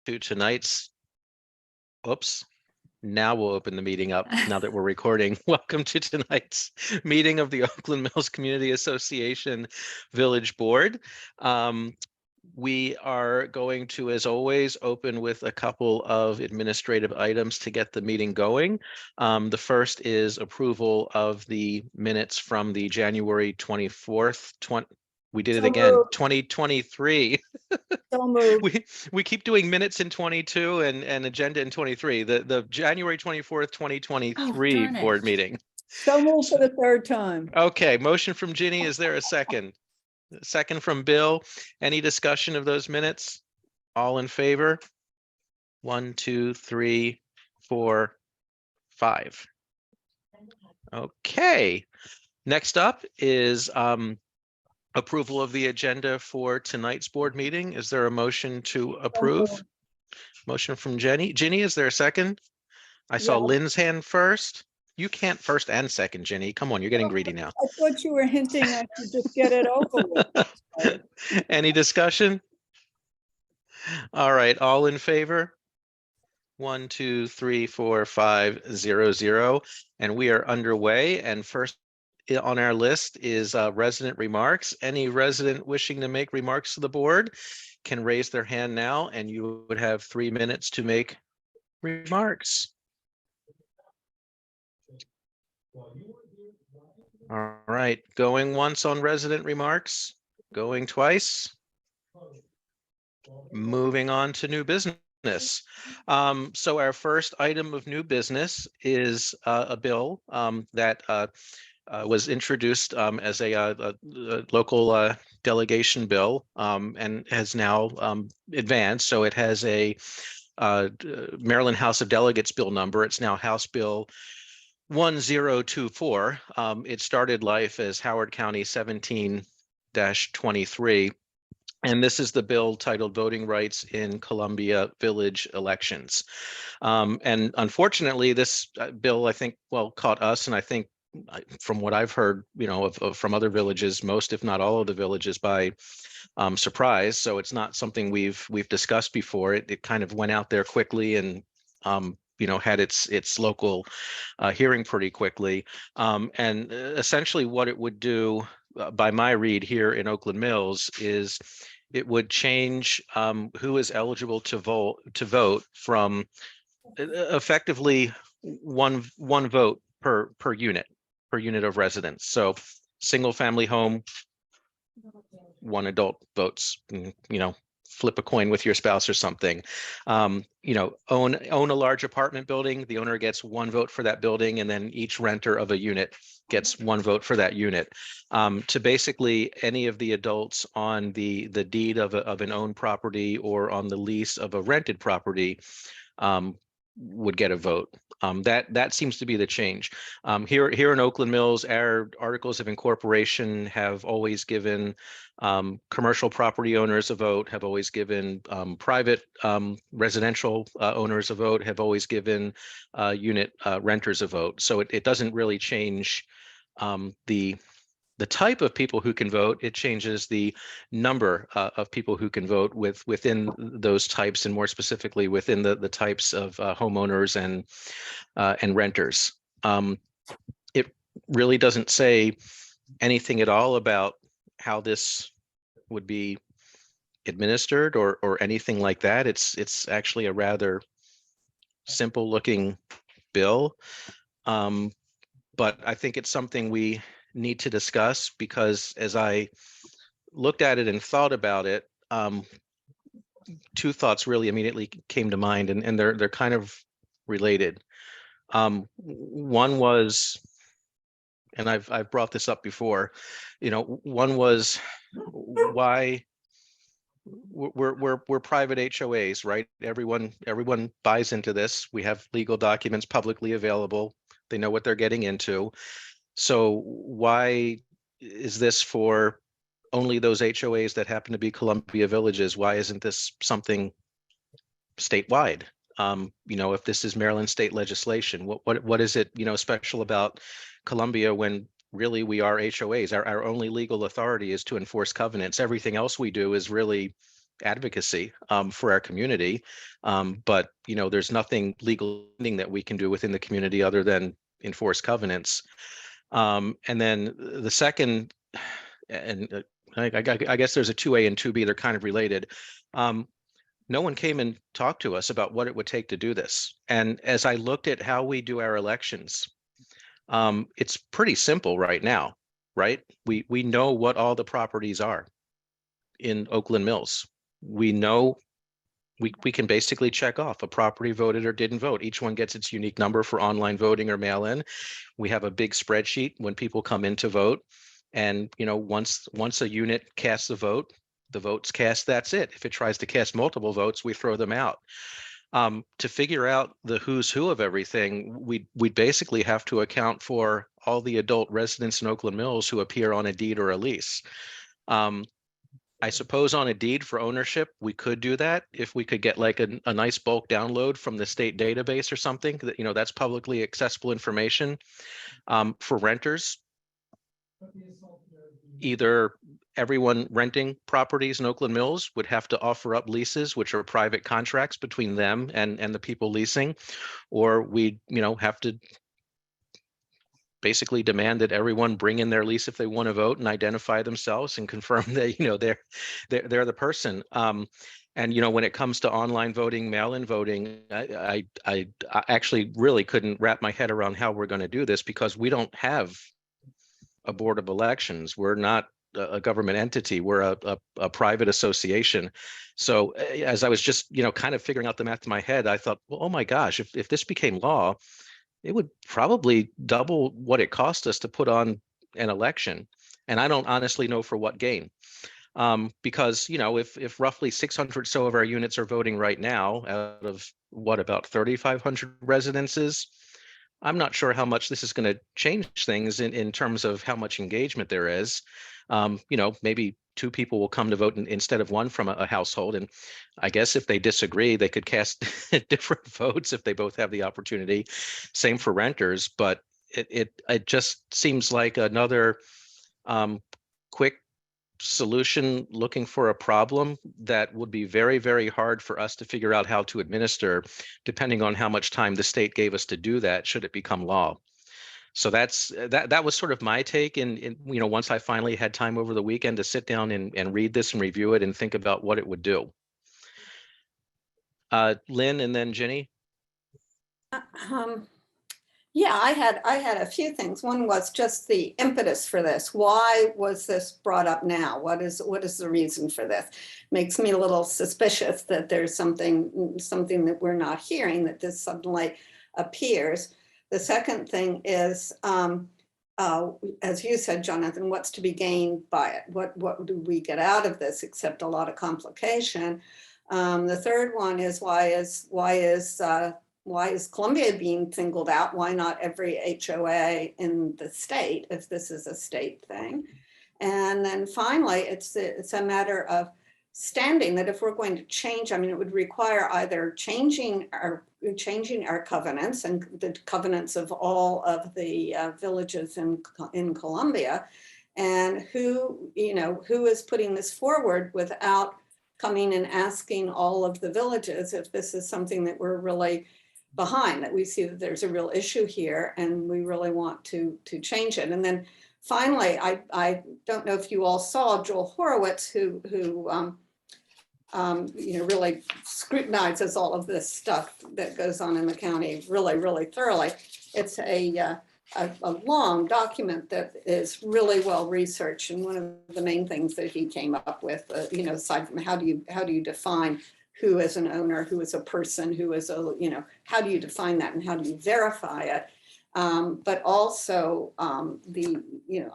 to tonight's, oops, now we'll open the meeting up now that we're recording. Welcome to tonight's meeting of the Oakland Mills Community Association Village Board. We are going to, as always, open with a couple of administrative items to get the meeting going. The first is approval of the minutes from the January 24th, we did it again, 2023. So moved. We keep doing minutes in 22 and agenda in 23. The January 24th, 2023 darn it. board meeting. So moved for the third time. Okay, motion from Ginny. Is there a second? Second from Bill. Any discussion of those minutes? All in favor? 1, 2, 3, 4, 5. Okay. Next up is approval of the agenda for tonight's board meeting. Is there a motion to approve? Motion from Jenny. Ginny, is there a second? I saw Yeah. Lynn's hand first. You can't first and second, Ginny. Come on, you're getting greedy now. I thought you were hinting I should just get it over with. Any discussion? All right, all in favor? 1, 2, 3, 4, 5, 0, 0. And we are underway. And first on our list is resident remarks. Any resident wishing to make remarks to the board can raise their hand now, and you would have 3 minutes to make remarks. All right, going once on resident remarks, going twice. Moving on to new business. So our first item of new business is a bill that was introduced as a local delegation bill and has now advanced. So it has a Maryland House of Delegates bill number. It's now House Bill 1024. It started life as Howard County 17-23. And this is the bill titled Voting Rights in Columbia Village Elections. And unfortunately, this bill, I think, caught us, and I think from what I've heard, from other villages, most, if not all of the villages, by surprise. So it's not something we've discussed before. It kind of went out there quickly and had its local hearing pretty quickly. And essentially what it would do, by my read here in Oakland Mills, is it would change who is eligible to vote from effectively one vote per unit of residence. So single family home, one adult votes, flip a coin with your spouse or something. Own a large apartment building, the owner gets one vote for that building, and then each renter of a unit gets one vote for that unit. To basically any of the adults on the deed of an owned property or on the lease of a rented property would get a vote. That seems to be the change. Here in Oakland Mills, our articles of incorporation have always given commercial property owners a vote, have always given private residential owners a vote, have always given unit renters a vote. So it doesn't really change the type of people who can vote. It changes the number of people who can vote within those types, and more specifically within the types of homeowners and renters. It really doesn't say anything at all about how this would be administered or anything like that. It's actually a rather simple looking bill, but I think it's something we need to discuss, because as I looked at it and thought about it, two thoughts really immediately came to mind, and they're kind of related. One was, and I've brought this up before, one was why we're private HOAs, right? Everyone buys into this. We have legal documents publicly available. They know what they're getting into. So why is this for only those HOAs that happen to be Columbia villages? Why isn't this something statewide? If this is Maryland state legislation, what is it, special about Columbia when really we are HOAs? Our only legal authority is to enforce covenants. Everything else we do is really advocacy for our community. But, there's nothing legal that we can do within the community other than enforce covenants. And then the second, and I guess there's a 2A and 2B, they're kind of related. No one came and talked to us about what it would take to do this. And as I looked at how we do our elections, it's pretty simple right now, right? We know what all the properties are in Oakland Mills. We know we can basically check off a property voted or didn't vote. Each one gets its unique number for online voting or mail-in. We have a big spreadsheet when people come in to vote. And once a unit casts a vote, the votes cast, that's it. If it tries to cast multiple votes, we throw them out. To figure out the who's who of everything, we'd basically have to account for all the adult residents in Oakland Mills who appear on a deed or a lease. I suppose on a deed for ownership, we could do that if we could get like a nice bulk download from the state database or something that, that's publicly accessible information. For renters, either everyone renting properties in Oakland Mills would have to offer up leases, which are private contracts between them and the people leasing, or we'd, have to basically demand that everyone bring in their lease if they want to vote and identify themselves and confirm that they're the person. And when it comes to online voting, mail-in voting, I actually really couldn't wrap my head around how we're going to do this, because we don't have a board of elections. We're not a government entity. We're a private association. So as I was just kind of figuring out the math in my head, I thought, well, oh my gosh, if this became law, it would probably double what it cost us to put on an election. And I don't honestly know for what gain. Because, if roughly 600 so of our units are voting right now out of what, about 3,500 residences, I'm not sure how much this is going to change things in terms of how much engagement there is. Maybe two people will come to vote instead of one from a household. And I guess if they disagree, they could cast different votes if they both have the opportunity. Same for renters, but it just seems like another quick solution looking for a problem that would be very, very hard for us to figure out how to administer, depending on how much time the state gave us to do that, should it become law. So that was sort of my take. And once I finally had time over the weekend to sit down and read this and review it and think about what it would do. Lynn and then Ginny. Yeah, I had a few things. One was just the impetus for this. Why was this brought up now? What is the reason for this? Makes me a little suspicious that there's something that we're not hearing, that this suddenly appears. The second thing is, as you said, Jonathan, what's to be gained by it? What do we get out of this except a lot of complication? The third one is why is Columbia being singled out? Why not every HOA in the state, if this is a state thing? And then finally, it's a matter of standing, that if we're going to change, it would require either changing our covenants and the covenants of all of the villages in Columbia, and who is putting this forward without coming and asking all of the villages if this is something that we're really behind, that we see that there's a real issue here and we really want to change it. And then finally, I don't know if you all saw Joel Horowitz, who really scrutinizes all of this stuff that goes on in the county really, really thoroughly. It's a long document that is really well researched, and one of the main things that he came up with, aside from how do you define who is an owner, who is a person, who is how do you define that and how do you verify it? But also the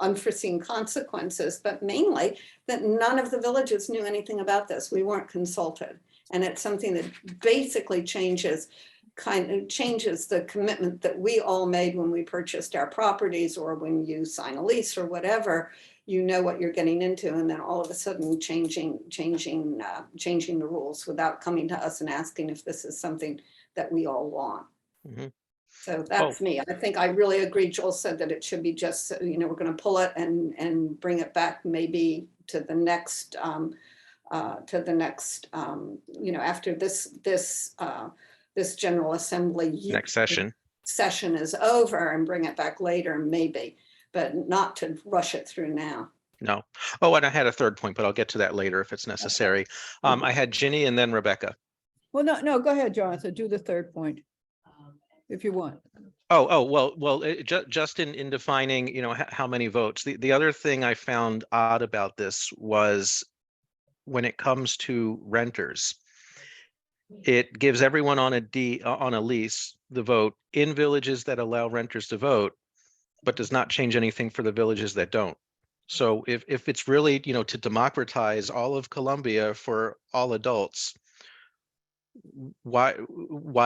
unforeseen consequences, but mainly that none of the villages knew anything about this. We weren't consulted, and it's something that basically changes the commitment that we all made when we purchased our properties, or when you sign a lease or whatever. You know what you're getting into, and then all of a sudden changing the rules without coming to us and asking if this is something that we all want. Mm-hmm. So that's me. I think I really agree. Joel said that it should be just, we're going to pull it and bring it back maybe to the next to the next, after this General Assembly Next session. session is over, and bring it back later, maybe, but not to rush it through now. No. Oh, and I had a third point, but I'll get to that later if it's necessary. I had Ginny and then Rebecca. Well, no, go ahead, Jonathan, do the third point, if you want. Well, just in defining, how many votes. The other thing I found odd about this was when it comes to renters, it gives everyone on a lease the vote in villages that allow renters to vote, but does not change anything for the villages that don't. So if it's really, to democratize all of Columbia for all adults, why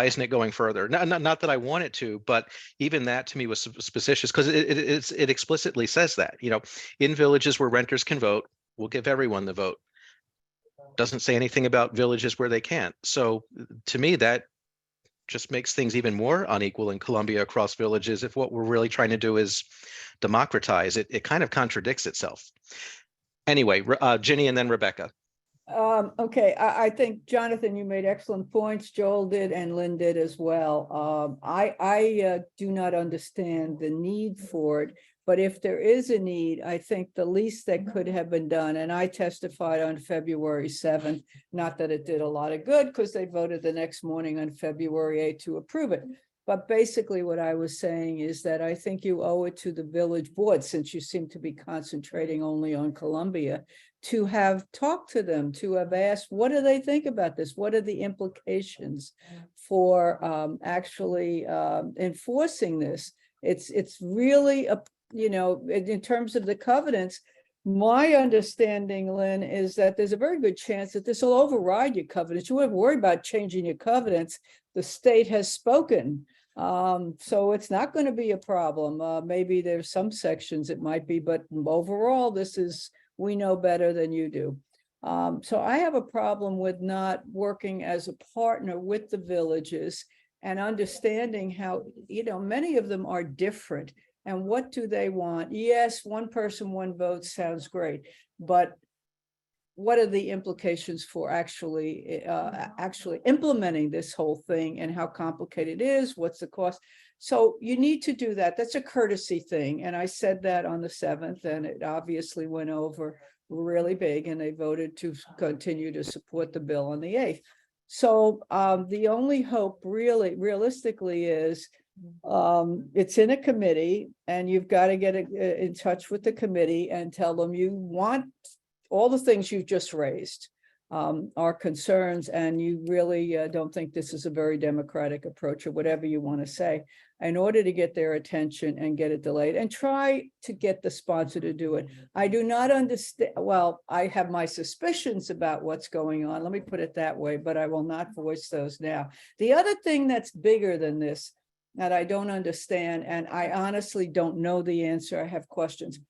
isn't it going further? Not that I want it to, but even that to me was suspicious, because it explicitly says that, in villages where renters can vote, we'll give everyone the vote. Doesn't say anything about villages where they can't. So to me, that just makes things even more unequal in Columbia across villages. If what we're really trying to do is democratize, it kind of contradicts itself. Anyway, Ginny and then Rebecca. Okay, I think, Jonathan, you made excellent points. Joel did, and Lynn did as well. I do not understand the need for it, but if there is a need, I think the least that could have been done, and I testified on February 7th, not that it did a lot of good, because they voted the next morning on February 8th to approve it. But basically what I was saying is that I think you owe it to the village board, since you seem to be concentrating only on Columbia, to have talked to them, to have asked, what do they think about this? What are the implications for actually enforcing this? It's really, in terms of the covenants, my understanding, Lynn, is that there's a very good chance that this will override your covenants. You wouldn't worry about changing your covenants. The state has spoken. So it's not going to be a problem. Maybe there's some sections it might be, but overall, we know better than you do. So I have a problem with not working as a partner with the villages and understanding how, many of them are different. And what do they want? Yes, one person, one vote sounds great, but what are the implications for actually implementing this whole thing, and how complicated it is? What's the cost? So you need to do that. That's a courtesy thing. And I said that on the 7th, and it obviously went over really big, and they voted to continue to support the bill on the 8th. So the only hope realistically is it's in a committee, and you've got to get in touch with the committee and tell them you want all the things you've just raised are concerns, and you really don't think this is a very democratic approach, or whatever you want to say, in order to get their attention and get it delayed, and try to get the sponsor to do it. I do not understand. Well, I have my suspicions about what's going on. Let me put it that way, but I will not voice those now. The other thing that's bigger than this that I don't understand, and I honestly don't know the answer, I have questions.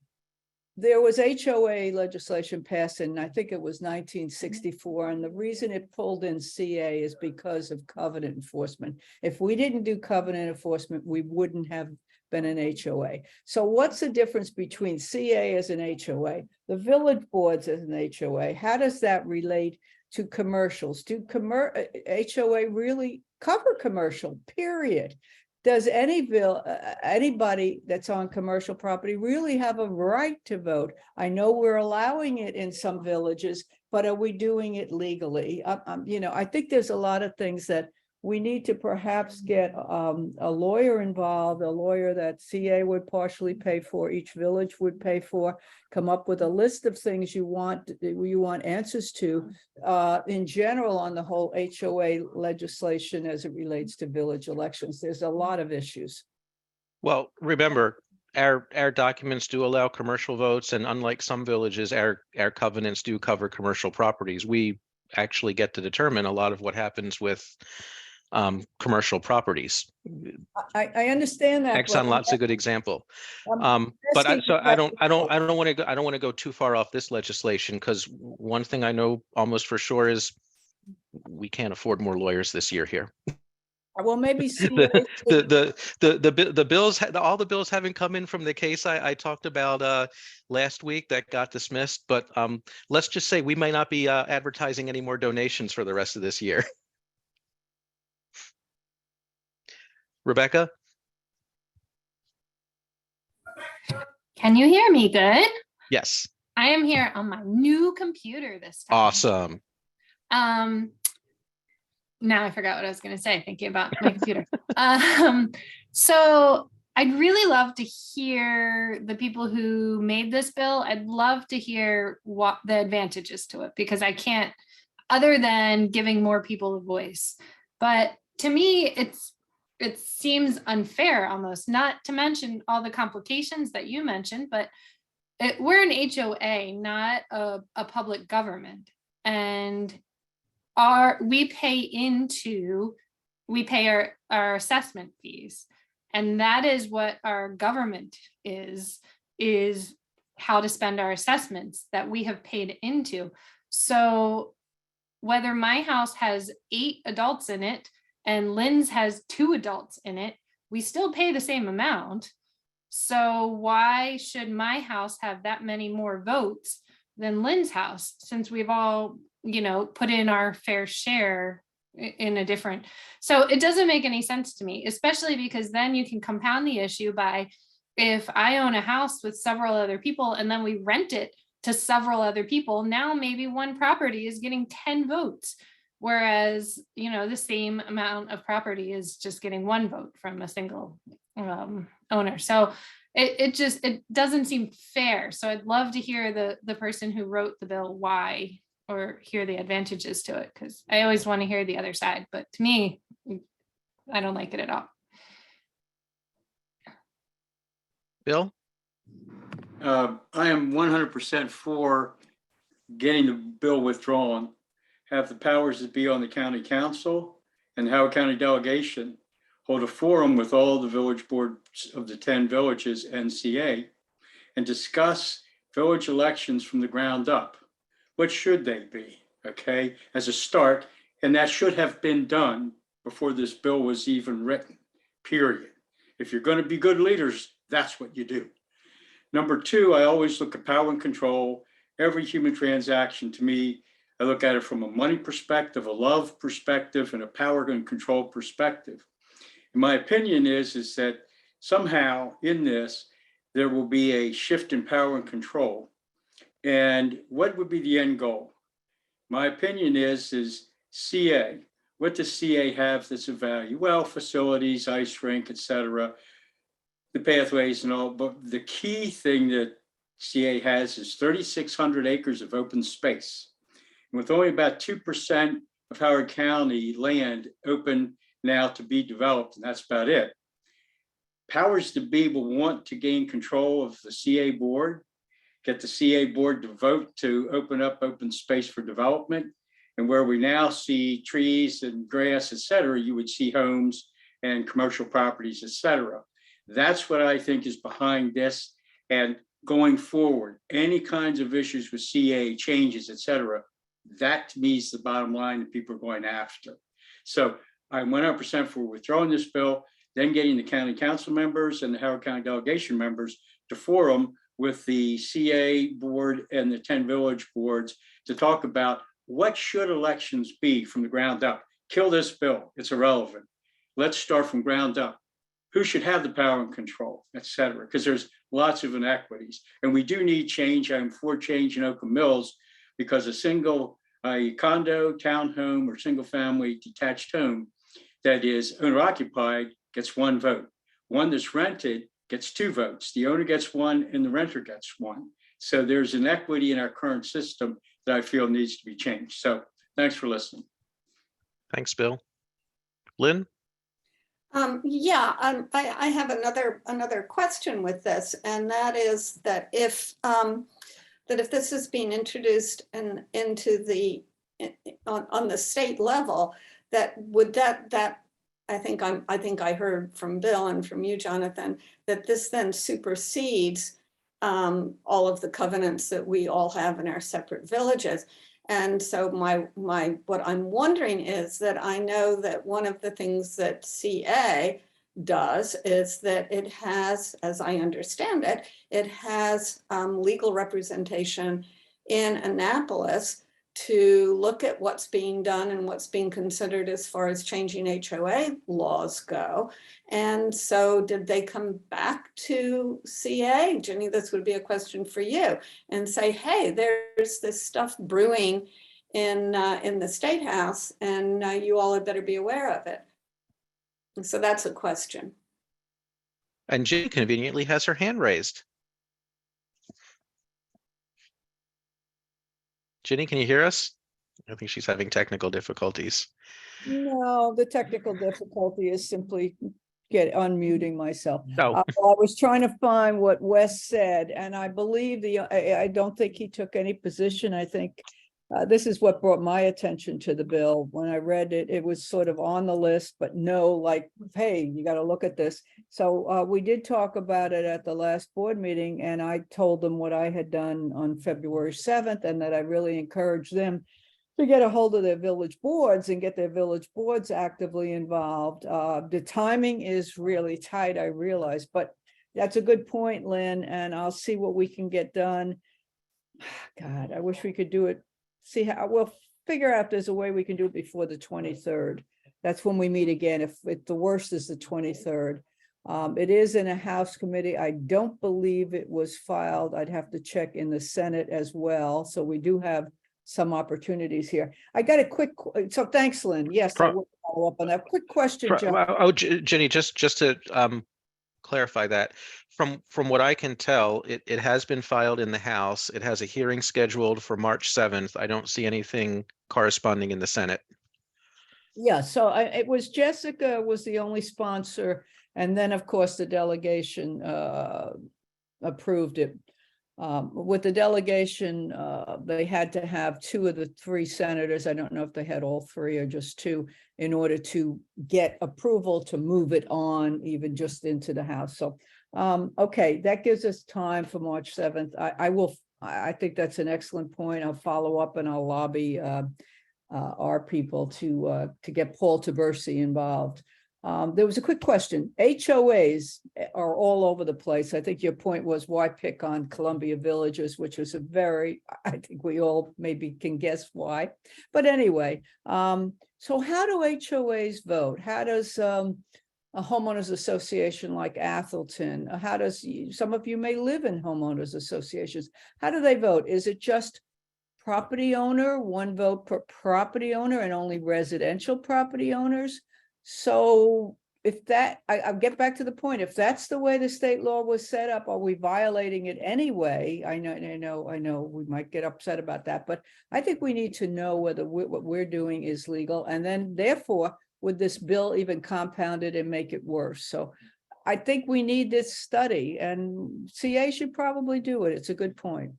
There was HOA legislation passed in, I think it was 1964, and the reason it pulled in CA is because of covenant enforcement. If we didn't do covenant enforcement, we wouldn't have been an HOA. So what's the difference between CA as an HOA, the village boards as an HOA? How does that relate to commercials? Do HOA really cover commercial, period? Does anybody that's on commercial property really have a right to vote? I know we're allowing it in some villages, but are we doing it legally? I think there's a lot of things that we need to perhaps get a lawyer involved, a lawyer that CA would partially pay for, each village would pay for, come up with a list of things you want answers to in general on the whole HOA legislation as it relates to village elections. There's a lot of issues. Well, remember, our documents do allow commercial votes, and unlike some villages, our covenants do cover commercial properties. We actually get to determine a lot of what happens with commercial properties. I understand that. Exxon, lots of good example. But I don't want to go too far off this legislation, because one thing I know almost for sure is we can't afford more lawyers this year here. Well, maybe The bills, all the bills haven't come in from the case I talked about last week that got dismissed, but let's just say we may not be advertising any more donations for the rest of this year. Rebecca? Can you hear me good? Yes. I am here on my new computer this time. Awesome. Now I forgot what I was going to say, thinking about my computer. So I'd really love to hear the people who made this bill. I'd love to hear what the advantages to it, because I can't, other than giving more people a voice. But to me, it seems unfair almost, not to mention all the complications that you mentioned, but we're an HOA, not a public government. And we pay our assessment fees. And that is what our government is how to spend our assessments that we have paid into. So whether my house has 8 adults in it and Lynn's has 2 adults in it, we still pay the same amount. So why should my house have that many more votes than Lynn's house, since we've all, put in our fair share in a different, so it doesn't make any sense to me, especially because then you can compound the issue by, if I own a house with several other people and then we rent it to several other people, now maybe one property is getting 10 votes. Whereas, the same amount of property is just getting 1 vote from a single owner. So it doesn't seem fair. So I'd love to hear the person who wrote the bill why, or hear the advantages to it, because I always want to hear the other side. But to me, I don't like it at all. Bill? I am 100% for getting the bill withdrawn, have the powers that be on the county council and the Howard County delegation hold a forum with all the village boards of the 10 villages NCA and discuss village elections from the ground up. What should they be? Okay, as a start, and that should have been done before this bill was even written, period. If you're going to be good leaders, that's what you do. Number 2, I always look at power and control. Every human transaction, to me, I look at it from a money perspective, a love perspective, and a power and control perspective. And my opinion is that somehow in this, there will be a shift in power and control. And what would be the end goal? My opinion is CA. What does CA have that's of value? Well, facilities, ice rink, etc., the pathways and all. But the key thing that CA has is 3,600 acres of open space. And with only about 2% of Howard County land open now to be developed, and that's about it. Powers to be will want to gain control of the CA board, get the CA board to vote to open up open space for development. And where we now see trees and grass, et cetera, you would see homes and commercial properties, et cetera. That's what I think is behind this. And going forward, any kinds of issues with CA changes, et cetera, that to me is the bottom line that people are going after. So I'm 100% for withdrawing this bill, then getting the county council members and the Howard County delegation members to forum with the CA board and the 10 village boards to talk about what should elections be from the ground up. Kill this bill, it's irrelevant. Let's start from ground up. Who should have the power and control, et cetera, because there's lots of inequities. And we do need change. I'm for change in Oakland Mills because a condo, townhome, or single family detached home that is owner occupied gets 1 vote. One that's rented gets 2 votes. The owner gets 1 and the renter gets 1. So there's inequity in our current system that I feel needs to be changed. So thanks for listening. Thanks, Bill. Lynn? I have another question with this, and that is that if this is being introduced into the on the state level, that I think I heard from Bill and from you, Jonathan, that this then supersedes all of the covenants that we all have in our separate villages. And so what I'm wondering is that I know that one of the things that CA does is that it has, as I understand it, it has legal representation in Annapolis to look at what's being done and what's being considered as far as changing HOA laws go. And so did they come back to CA? Jenny, this would be a question for you, and say, hey, there's this stuff brewing in the State House, and you all had better be aware of it. And so that's a question. And Jen conveniently has her hand raised. Ginny, can you hear us? I think she's having technical difficulties. No, the technical difficulty is simply unmuting myself. Oh. I was trying to find what Wes said, and I believe I don't think he took any position. I think this is what brought my attention to the bill. When I read it, it was sort of on the list, but no, like, hey, you got to look at this. So we did talk about it at the last board meeting, and I told them what I had done on February 7th, and that I really encouraged them to get a hold of their village boards and get their village boards actively involved. The timing is really tight, I realize, but that's a good point, Lynn, and I'll see what we can get done. God, I wish we could do it. See how we'll figure out if there's a way we can do it before the 23rd. That's when we meet again. If the worst is the 23rd. It is in a House committee. I don't believe it was filed. I'd have to check in the Senate as well. So we do have some opportunities here. I got a quick, so thanks, Lynn. Yes, I will follow up on that. Quick question, John. Oh, Jenny, just to clarify that, from what I can tell, it has been filed in the House. It has a hearing scheduled for March 7th. I don't see anything corresponding in the Senate. Yeah, so it was Jessica was the only sponsor, and then of course the delegation approved it. With the delegation, they had to have 2 of the 3 senators. I don't know if they had all 3 or just 2 in order to get approval to move it on, even just into the House. So, okay, that gives us time for March 7th. I think that's an excellent point. I'll follow up and I'll lobby our people to get Paul Tabersi involved. There was a quick question. HOAs are all over the place. I think your point was why pick on Columbia Villages, which was I think we all maybe can guess why. But anyway, so how do HOAs vote? How does a homeowners association like Athelton, how does, some of you may live in homeowners associations. How do they vote? Is it just property owner, 1 vote per property owner, and only residential property owners? So if that, I'll get back to the point, if that's the way the state law was set up, are we violating it anyway? I know we might get upset about that, but I think we need to know whether what we're doing is legal, and then therefore, would this bill even compound it and make it worse? So I think we need this study, and CA should probably do it. It's a good point.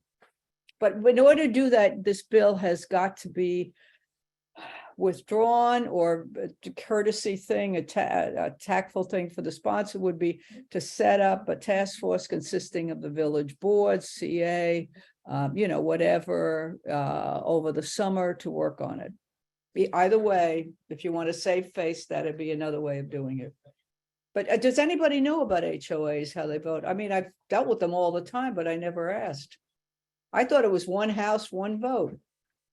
But in order to do that, this bill has got to be withdrawn, or a courtesy thing, a tactful thing for the sponsor would be to set up a task force consisting of the village board, CA, whatever, over the summer to work on it. Either way, if you want to save face, that'd be another way of doing it. But does anybody know about HOAs, how they vote? I mean, I've dealt with them all the time, but I never asked. I thought it was 1 house, 1 vote,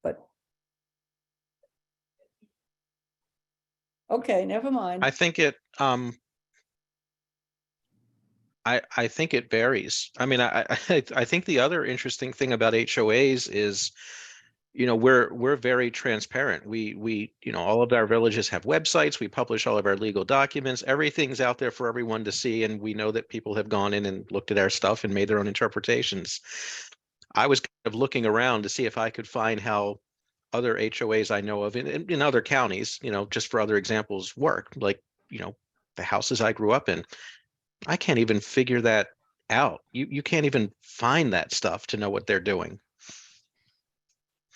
but okay, never mind. I think it I think it varies. I mean, I think the other interesting thing about HOAs is, we're very transparent. We all of our villages have websites. We publish all of our legal documents. Everything's out there for everyone to see, and we know that people have gone in and looked at our stuff and made their own interpretations. I was kind of looking around to see if I could find how other HOAs I know of in other counties, just for other examples, work. Like, the houses I grew up in, I can't even figure that out. You can't even find that stuff to know what they're doing.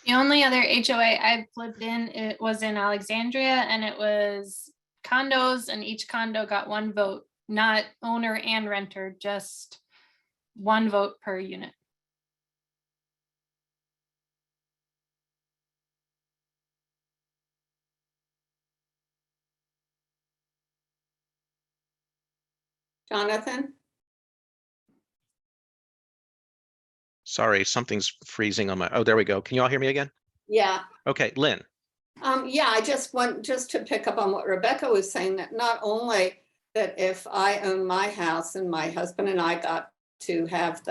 The only other HOA I've lived in, it was in Alexandria, and it was condos, and each condo got 1 vote, not owner and renter, just 1 vote per unit. Jonathan? Sorry, something's freezing on my, oh, there we go. Can you all hear me again? Yeah. Okay, Lynn. Yeah, I just want, just to pick up on what Rebecca was saying, that not only that if I own my house and my husband and I got to have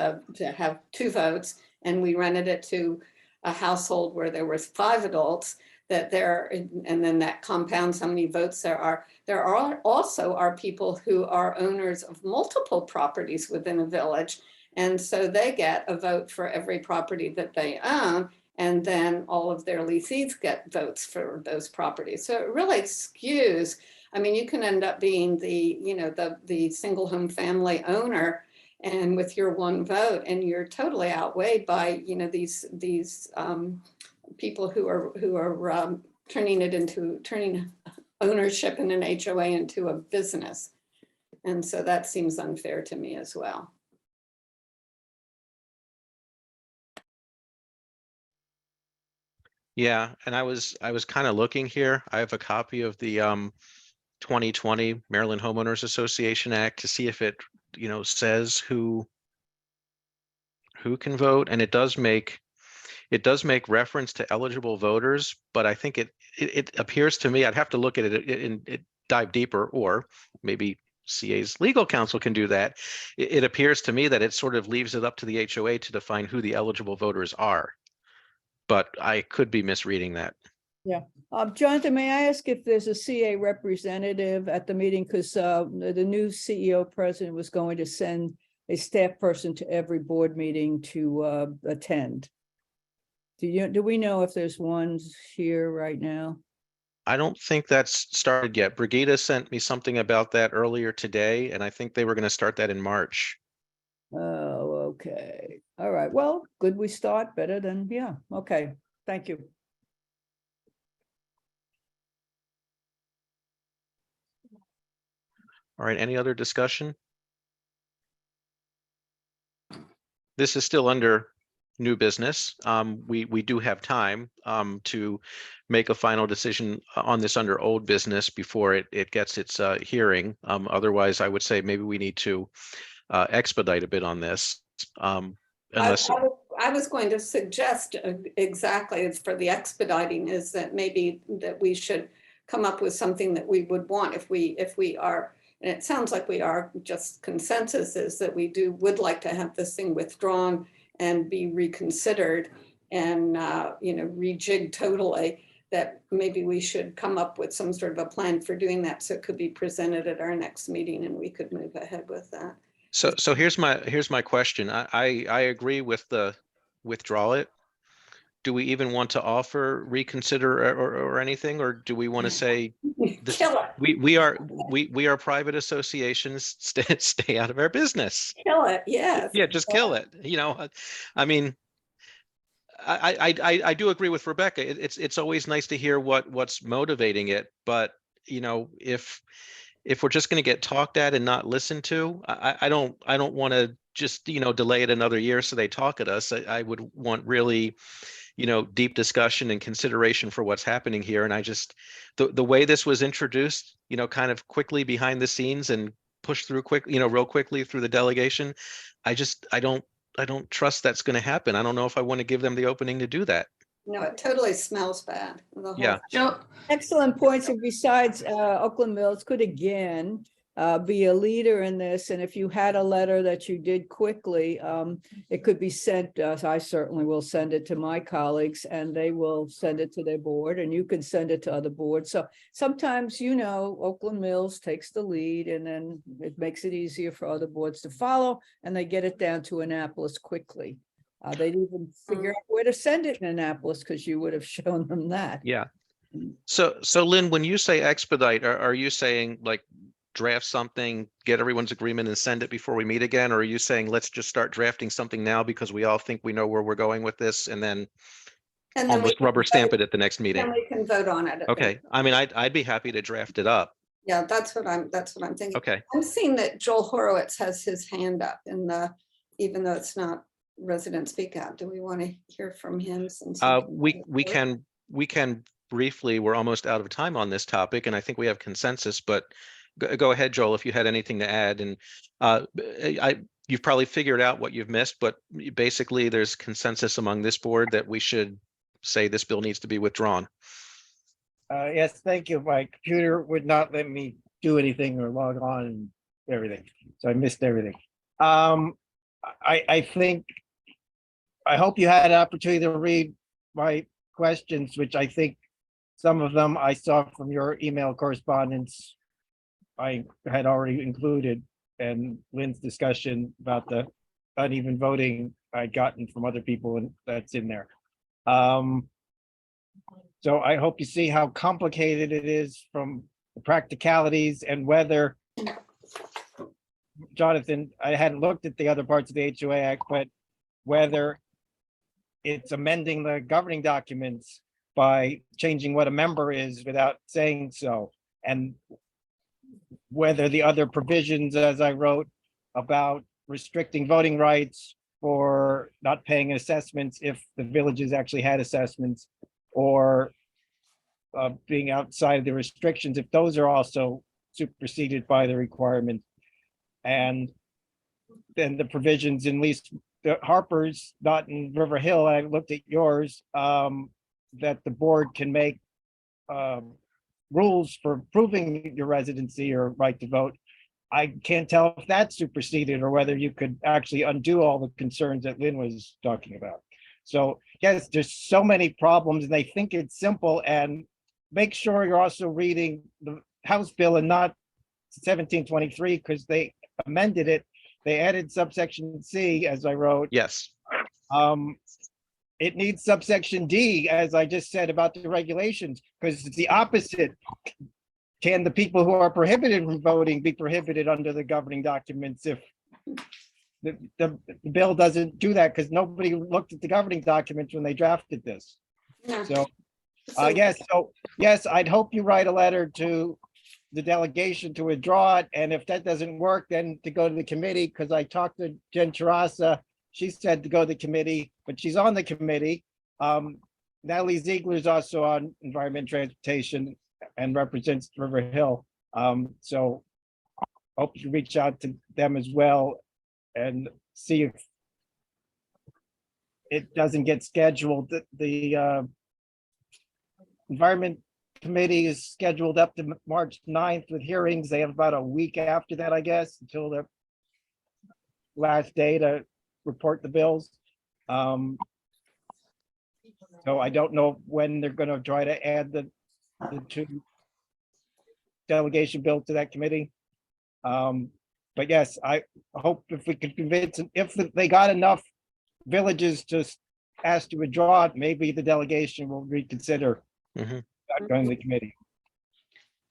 two votes and we rented it to a household where there was 5 adults, that and then that compounds how many votes there are. There are also people who are owners of multiple properties within a village. And so they get a vote for every property that they own. And then all of their lessees get votes for those properties. So it really skews. I mean, you can end up being the single home family owner, and with your 1 vote, and you're totally outweighed by these people who are turning ownership in an HOA into a business. And so that seems unfair to me as well. Yeah, and I was kind of looking here. I have a copy of the 2020 Maryland Homeowners Association Act to see if it, says who can vote, and it does make reference to eligible voters, but I think it appears to me, I'd have to look at it and dive deeper, or maybe CA's legal counsel can do that. It appears to me that it sort of leaves it up to the HOA to define who the eligible voters are, but I could be misreading that. Yeah. Jonathan, may I ask if there's a CA representative at the meeting? Because the new CEO president was going to send a staff person to every board meeting to attend. Do we know if there's ones here right now? I don't think that's started yet. Brigida sent me something about that earlier today, and I think they were going to start that in March. Oh, okay. All right. Well, good. We start better than, yeah. Okay. Thank you. All right, any other discussion? This is still under new business. We do have time to make a final decision on this under old business before it gets its hearing. Otherwise, I would say maybe we need to expedite a bit on this. Unless I was going to suggest exactly, it's for the expediting, is that maybe that we should come up with something that we would want if we are, and it sounds like we are, just consensus is that we would like to have this thing withdrawn and be reconsidered and rejigged totally, that maybe we should come up with some sort of a plan for doing that, so it could be presented at our next meeting and we could move ahead with that. so here's my question. I agree with the withdraw it. Do we even want to offer reconsider or anything, or do we want to say this, Kill it. we are private associations, stay out of our business? Kill it, yes. Yeah, just kill it. I mean, I do agree with Rebecca. It's always nice to hear what's motivating it, but if we're just going to get talked at and not listened to, I don't want to just delay it another year so they talk at us. I would want really deep discussion and consideration for what's happening here. And I just the way this was introduced, kind of quickly behind the scenes and pushed through real quickly through the delegation, I don't trust that's going to happen. I don't know if I want to give them the opening to do that. No, it totally smells bad. The whole Yeah. Joe, Excellent points. And besides, Oakland Mills could again be a leader in this. And if you had a letter that you did quickly, it could be sent. I certainly will send it to my colleagues and they will send it to their board, and you can send it to other boards. So sometimes, Oakland Mills takes the lead and then it makes it easier for other boards to follow, and they get it down to Annapolis quickly. They'd even figure out where to send it in Annapolis because you would have shown them that. Yeah. So Lynn, when you say expedite, are you saying like draft something, get everyone's agreement and send it before we meet again? Or are you saying let's just start drafting something now because we all think we know where we're going with this, and then almost rubber stamp it at the next meeting? Then we can vote on it. Okay. I mean, I'd be happy to draft it up. Yeah, that's what I'm thinking. Okay. I'm seeing that Joel Horowitz has his hand up even though it's not resident speak out. Do we want to hear from him? Since we can briefly. We're almost out of time on this topic, and I think we have consensus, but Go ahead, Joel, if you had anything to add. And you've probably figured out what you've missed, but basically there's consensus among this board that we should say this bill needs to be withdrawn. Yes, thank you. My computer would not let me do anything or log on and everything, so I missed everything. I think, I hope you had an opportunity to read my questions, which I think some of them I saw from your email correspondence I had already included, and Lynn's discussion about the uneven voting I'd gotten from other people, and that's in there. So I hope you see how complicated it is from the practicalities, and whether, Jonathan, I hadn't looked at the other parts of the HOA Act, but whether it's amending the governing documents by changing what a member is without saying so, and whether the other provisions, as I wrote, about restricting voting rights or not paying assessments if the villages actually had assessments, or being outside of the restrictions, if those are also superseded by the requirement. And then the provisions in least the Harper's, not in River Hill, I looked at yours, that the board can make rules for proving your residency or right to vote. I can't tell if that's superseded or whether you could actually undo all the concerns that Lynn was talking about. So yes, there's so many problems, and they think it's simple. And make sure you're also reading the House bill and not 1723, because they amended it. They added subsection C, as I wrote. Yes. It needs subsection D, as I just said about the regulations, because it's the opposite. Can the people who are prohibited from voting be prohibited under the governing documents if the bill doesn't do that? Because nobody looked at the governing documents when they drafted this. Yeah. So So- yes, I'd hope you write a letter to the delegation to withdraw it, and if that doesn't work, then to go to the committee, because I talked to Jen Charasa. She said to go to the committee, but she's on the committee. Natalie Ziegler is also on Environment and Transportation and represents River Hill. So hope you reach out to them as well and see if it doesn't get scheduled. The Environment Committee is scheduled up to March 9th with hearings. They have about a week after that, I guess, until the last day to report the bills. So I don't know when they're going to try to add the two delegation bill to that committee. But yes, I hope if we could convince, if they got enough villages to ask to withdraw it, maybe the delegation will reconsider going to the committee.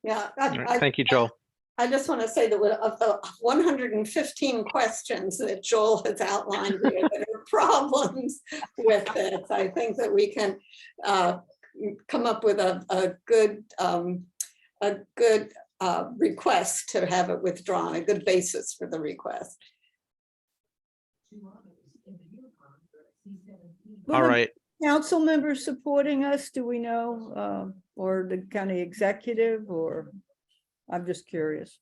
Yeah. All right. Thank you, Joel. I just want to say that of the 115 questions that Joel has outlined here that are problems with this, I think that we can come up with a good request to have it withdrawn, a good basis for the request. All right. Council members supporting us, do we know, or the county executive, or, I'm just curious.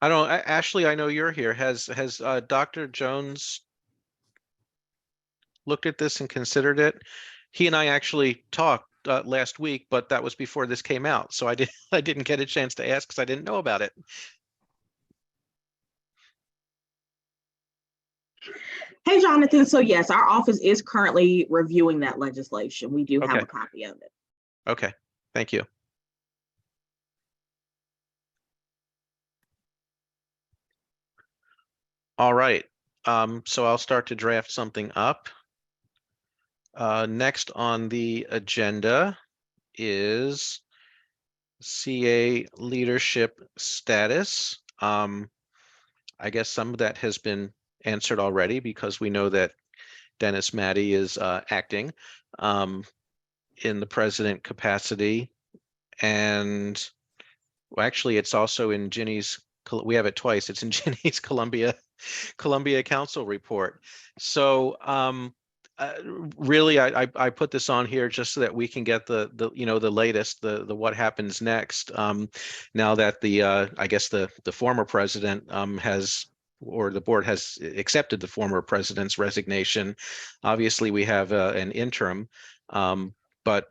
I don't, Ashley, I know you're here. Has Dr. Jones looked at this and considered it? He and I actually talked last week, but that was before this came out. So I didn't get a chance to ask because I didn't know about it. Hey, Jonathan. So yes, our office is currently reviewing that legislation. We do have Okay. a copy of it. Okay, thank you. All right, so I'll start to draft something up. Next on the agenda is CA leadership status. I guess some of that has been answered already because we know that Dennis Matty is acting in the president capacity. And well, actually, it's also in Ginny's, we have it twice. It's in Ginny's Columbia Council report. So really, I put this on here just so that we can get the the latest, the what happens next. Now that the I guess the former president has, or the board has accepted the former president's resignation. Obviously, we have an interim, but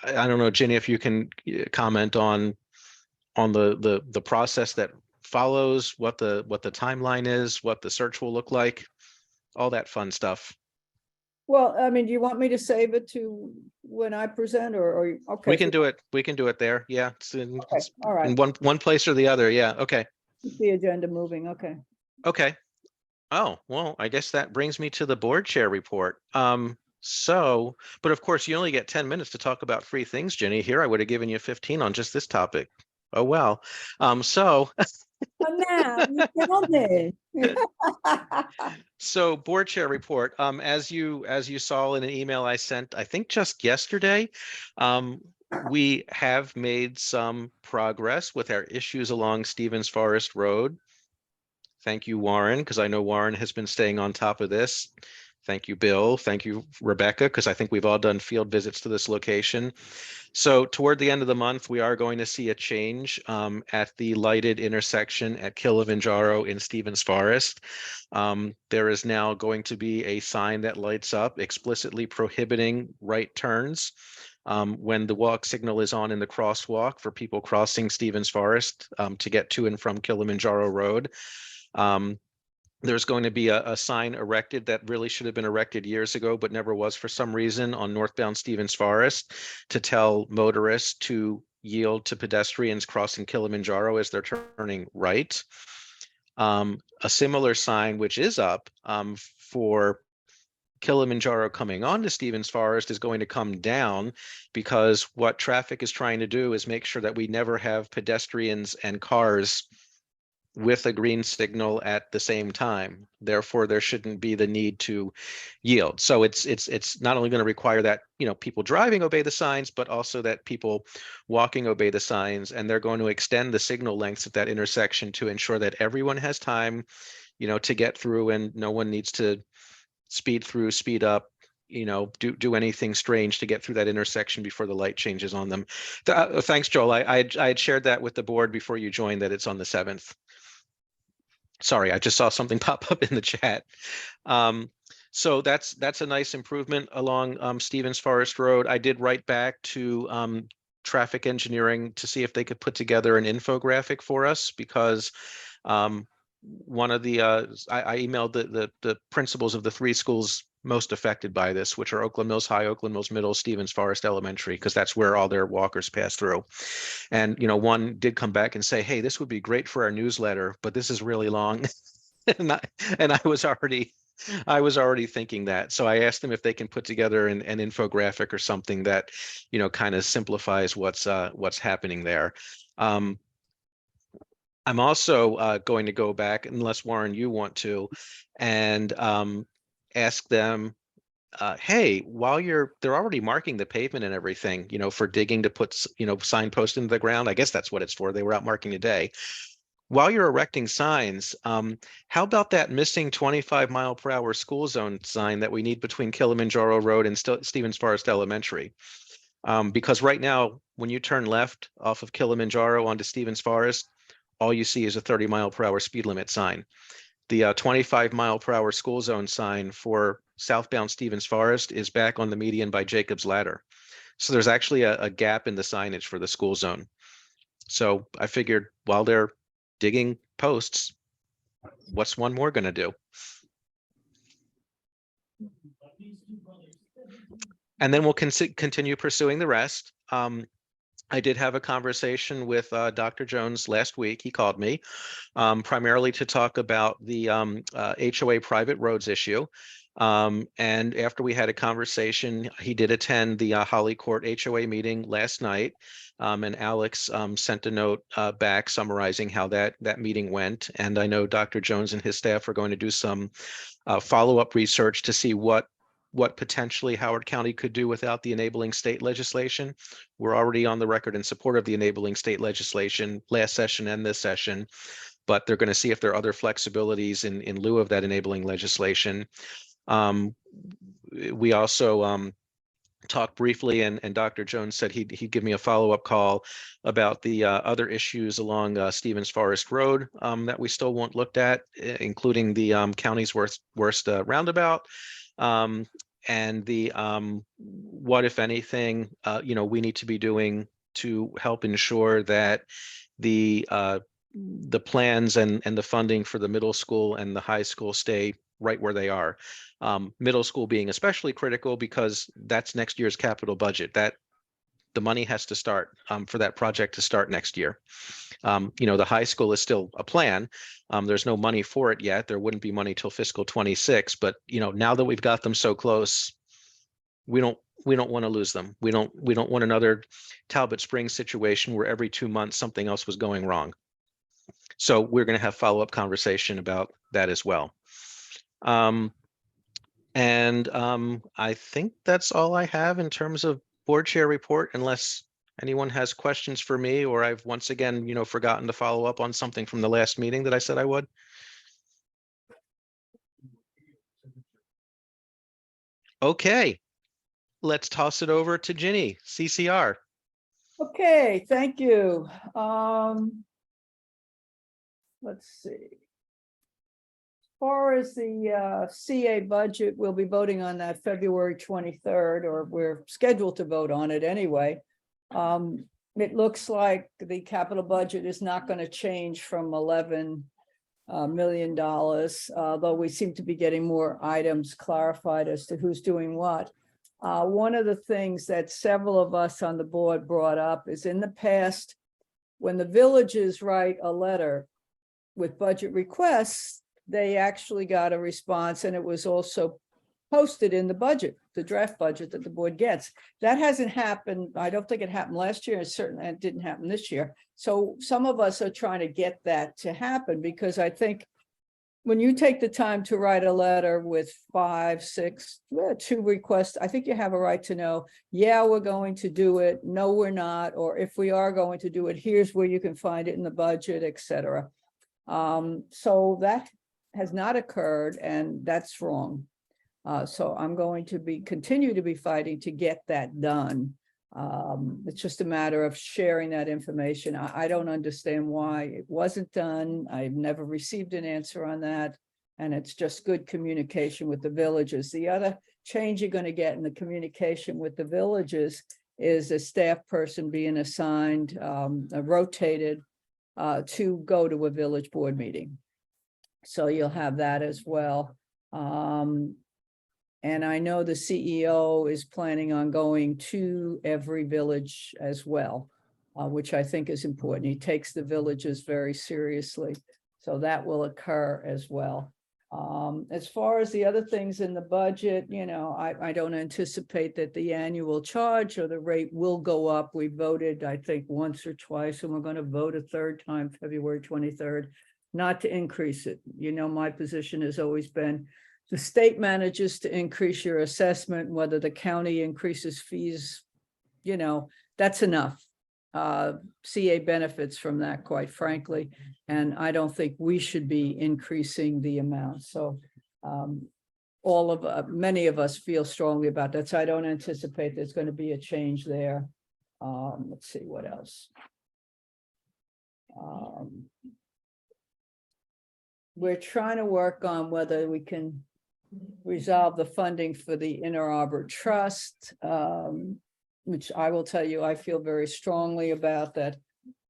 I don't know, Ginny, if you can comment on the process that follows, what the timeline is, what the search will look like, all that fun stuff. Well, I mean, do you want me to save it to when I present or, okay? We can do it. We can do it there. Yeah, it's in, Okay, all right. in one place or the other. Yeah. Okay. Keep the agenda moving, okay. Okay. Oh, well, I guess that brings me to the board chair report. So, but of course, you only get 10 minutes to talk about free things, Jenny. Here, I would have given you 15 on just this topic. Oh, well. So But now, you tell me. So board chair report, as you saw in an email I sent, I think just yesterday, we have made some progress with our issues along Stevens Forest Road. Thank you, Warren, because I know Warren has been staying on top of this. Thank you, Bill. Thank you, Rebecca, because I think we've all done field visits to this location. So toward the end of the month, we are going to see a change at the lighted intersection at Kilimanjaro in Stevens Forest. There is now going to be a sign that lights up explicitly prohibiting right turns when the walk signal is on in the crosswalk for people crossing Stevens Forest to get to and from Kilimanjaro Road. There's going to be a sign erected that really should have been erected years ago, but never was for some reason, on northbound Stevens Forest to tell motorists to yield to pedestrians crossing Kilimanjaro as they're turning right. A similar sign, which is up for Kilimanjaro coming onto Stevens Forest, is going to come down, because what traffic is trying to do is make sure that we never have pedestrians and cars with a green signal at the same time. Therefore, there shouldn't be the need to yield. So it's not only going to require that people driving obey the signs, but also that people walking obey the signs. And they're going to extend the signal lengths at that intersection to ensure that everyone has time, to get through, and no one needs to speed through, speed up, do anything strange to get through that intersection before the light changes on them. Thanks, Joel. I had shared that with the board before you joined, that it's on the 7th. Sorry, I just saw something pop up in the chat. So that's a nice improvement along Stevens Forest Road. I did write back to traffic engineering to see if they could put together an infographic for us, because one of the I emailed the principals of the 3 schools most affected by this, which are Oakland Mills High, Oakland Mills Middle, Stevens Forest Elementary, because that's where all their walkers pass through. And one did come back and say, hey, this would be great for our newsletter, but this is really long. and I was already thinking that. So I asked them if they can put together an infographic or something that kind of simplifies what's happening there. I'm also going to go back, unless Warren, you want to, and ask them, hey, while they're already marking the pavement and everything, for digging to put, signposts into the ground. I guess that's what it's for. They were out marking today. While you're erecting signs, how about that missing 25-mile-per-hour school zone sign that we need between Kilimanjaro Road and Stevens Forest Elementary? Because right now, when you turn left off of Kilimanjaro onto Stevens Forest, all you see is a 30-mile-per-hour speed limit sign. The 25-mile-per-hour school zone sign for southbound Stevens Forest is back on the median by Jacob's Ladder. So there's actually a gap in the signage for the school zone. So I figured, while they're digging posts, what's one more going to do? And then we'll continue pursuing the rest. I did have a conversation with Dr. Jones last week. He called me primarily to talk about the HOA private roads issue. And after we had a conversation, he did attend the Holly Court HOA meeting last night. And Alex sent a note back summarizing how that meeting went. And I know Dr. Jones and his staff are going to do some follow-up research to see what potentially Howard County could do without the enabling state legislation. We're already on the record in support of the enabling state legislation last session and this session. but they're going to see if there are other flexibilities in lieu of that enabling legislation. We also talked briefly, and Dr. Jones said he'd give me a follow-up call about the other issues along Stevens Forest Road that we still won't looked at, including the county's worst roundabout, and the what, if anything, we need to be doing to help ensure that the plans and the funding for the middle school and the high school stay right where they are. Middle school being especially critical because that's next year's capital budget. That the money has to start for that project to start next year. The high school is still a plan. There's no money for it yet. There wouldn't be money till fiscal 26. But now that we've got them so close, we don't want to lose them. We don't want another Talbot Springs situation where every 2 months something else was going wrong. So we're going to have follow-up conversation about that as well. I think that's all I have in terms of board chair report, unless anyone has questions for me, or I've once again, forgotten to follow up on something from the last meeting that I said I would. Okay, let's toss it over to Ginny, CCR. Okay, thank you. Let's see. As far as the CA budget, we'll be voting on that February 23rd, or we're scheduled to vote on it anyway. It looks like the capital budget is not going to change from $11 million, though we seem to be getting more items clarified as to who's doing what. One of the things that several of us on the board brought up is, in the past, when the villages write a letter with budget requests, they actually got a response, and it was also posted in the budget, the draft budget that the board gets. That hasn't happened. I don't think it happened last year, and certainly it didn't happen this year. So some of us are trying to get that to happen, because I think when you take the time to write a letter with 5, 6, 2 requests, I think you have a right to know, yeah, we're going to do it, no, we're not, or if we are going to do it, here's where you can find it in the budget, etc. So that has not occurred, and that's wrong. So I'm going to continue to be fighting to get that done. It's just a matter of sharing that information. I don't understand why it wasn't done. I've never received an answer on that. And it's just good communication with the villages. The other change you're going to get in the communication with the villages is a staff person being assigned, rotated to go to a village board meeting. So you'll have that as well. And I know the CEO is planning on going to every village as well, which I think is important. He takes the villages very seriously. So that will occur as well. As far as the other things in the budget, I don't anticipate that the annual charge or the rate will go up. We voted, I think, once or twice, and we're going to vote a third time, February 23rd, not to increase it. My position has always been the state manages to increase your assessment, whether the county increases fees, that's enough. CA benefits from that, quite frankly, and I don't think we should be increasing the amount. So many of us feel strongly about that. So I don't anticipate there's going to be a change there. Let's see what else. We're trying to work on whether we can resolve the funding for the Inner Arbor Trust, which I will tell you, I feel very strongly about that.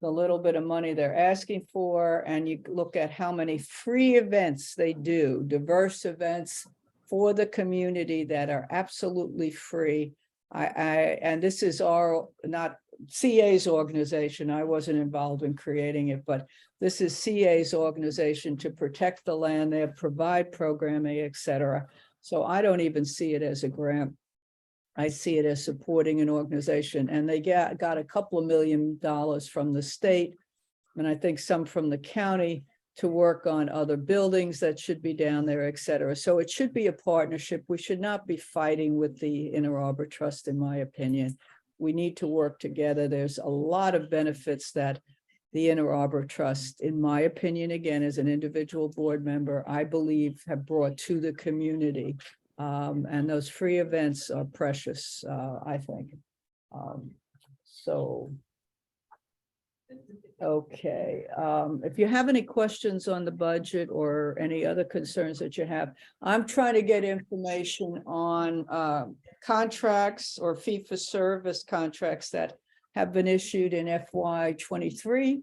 The little bit of money they're asking for, and you look at how many free events they do, diverse events for the community that are absolutely free. And this is not CA's organization. I wasn't involved in creating it, but this is CA's organization to protect the land. They provide programming, etc. So I don't even see it as a grant. I see it as supporting an organization, and they got a couple of $1 million from the state, and I think some from the county to work on other buildings that should be down there, etc. So it should be a partnership. We should not be fighting with the Inner Arbor Trust, in my opinion. We need to work together. There's a lot of benefits that the Inner Arbor Trust, in my opinion, again, as an individual board member, I believe have brought to the community. And those free events are precious, I think. So. Okay, if you have any questions on the budget or any other concerns that you have, I'm trying to get information on contracts or fee-for-service contracts that have been issued in FY '23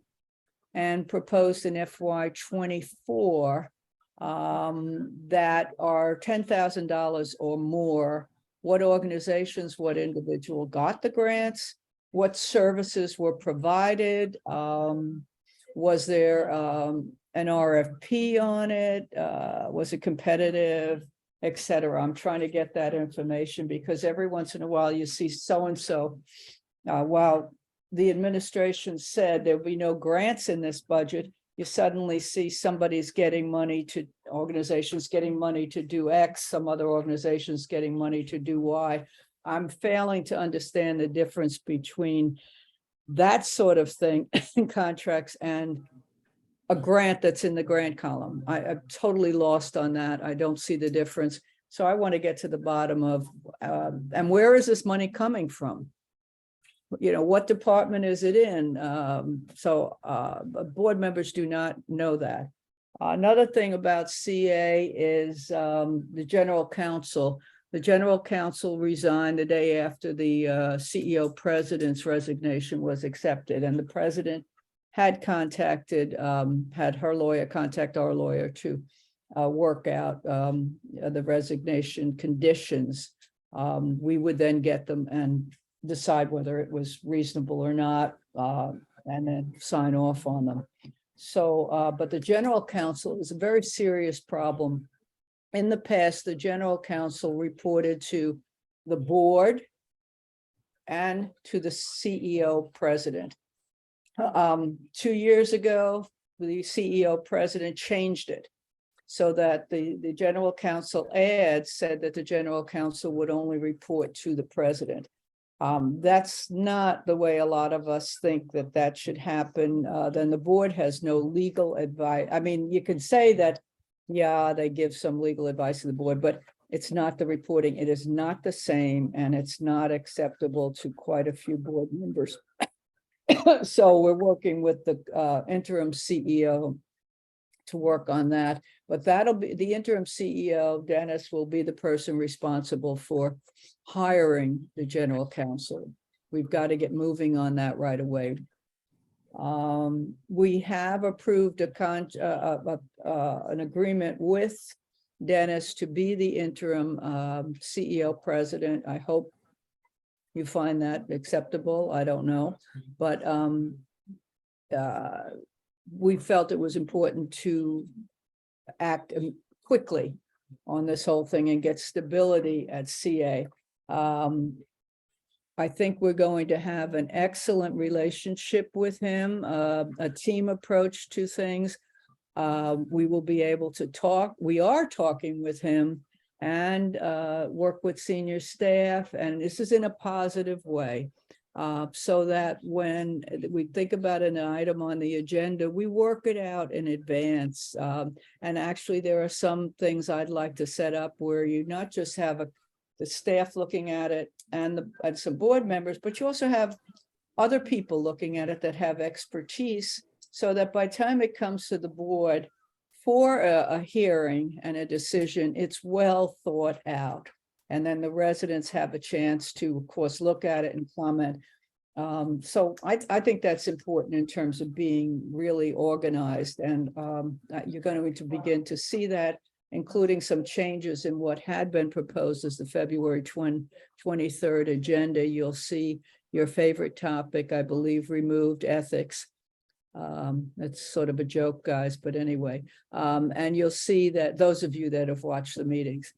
and proposed in FY '24 that are $10,000 or more. What organizations, what individual got the grants? What services were provided? Was there an RFP on it? Was it competitive, et cetera? I'm trying to get that information because every once in a while you see so-and-so. While the administration said there'll be no grants in this budget, you suddenly see somebody's getting money to, organizations getting money to do X, some other organizations getting money to do Y. I'm failing to understand the difference between that sort of thing in contracts and a grant that's in the grant column. I'm totally lost on that. I don't see the difference. So I want to get to the bottom of, and where is this money coming from? You know, what department is it in? Board members do not know that. Another thing about CA is the general counsel. The general counsel resigned the day after the CEO president's resignation was accepted, and the president had contacted, had her lawyer contact our lawyer to work out the resignation conditions. We would then get them and decide whether it was reasonable or not, and then sign off on them. So, but the general counsel is a very serious problem. In the past, the general counsel reported to the board and to the CEO president. 2 years ago, the CEO president changed it so that the general counsel ad said that the general counsel would only report to the president. That's not the way a lot of us think that that should happen. Then the board has no legal advice. I mean, you could say that, yeah, they give some legal advice to the board, but it's not the reporting. It is not the same, and it's not acceptable to quite a few board members. So we're working with the interim CEO to work on that, but that'll be the interim CEO. Dennis will be the person responsible for hiring the general counsel. We've got to get moving on that right away. We have approved an agreement with Dennis to be the interim CEO president. I hope you find that acceptable. I don't know, but we felt it was important to act quickly on this whole thing and get stability at CA. I think we're going to have an excellent relationship with him, a team approach to things. We will be able to talk. We are talking with him and work with senior staff, and this is in a positive way. So that when we think about an item on the agenda, we work it out in advance. And actually, there are some things I'd like to set up where you not just have the staff looking at it and some board members, but you also have other people looking at it that have expertise, so that by the time it comes to the board for a hearing and a decision, it's well thought out. And then the residents have a chance to, of course, look at it and comment. So I think that's important in terms of being really organized. And you're going to begin to see that, including some changes in what had been proposed as the February 23rd agenda. You'll see your favorite topic, I believe, removed, ethics. That's sort of a joke, guys, but anyway. And you'll see that those of you that have watched the meetings,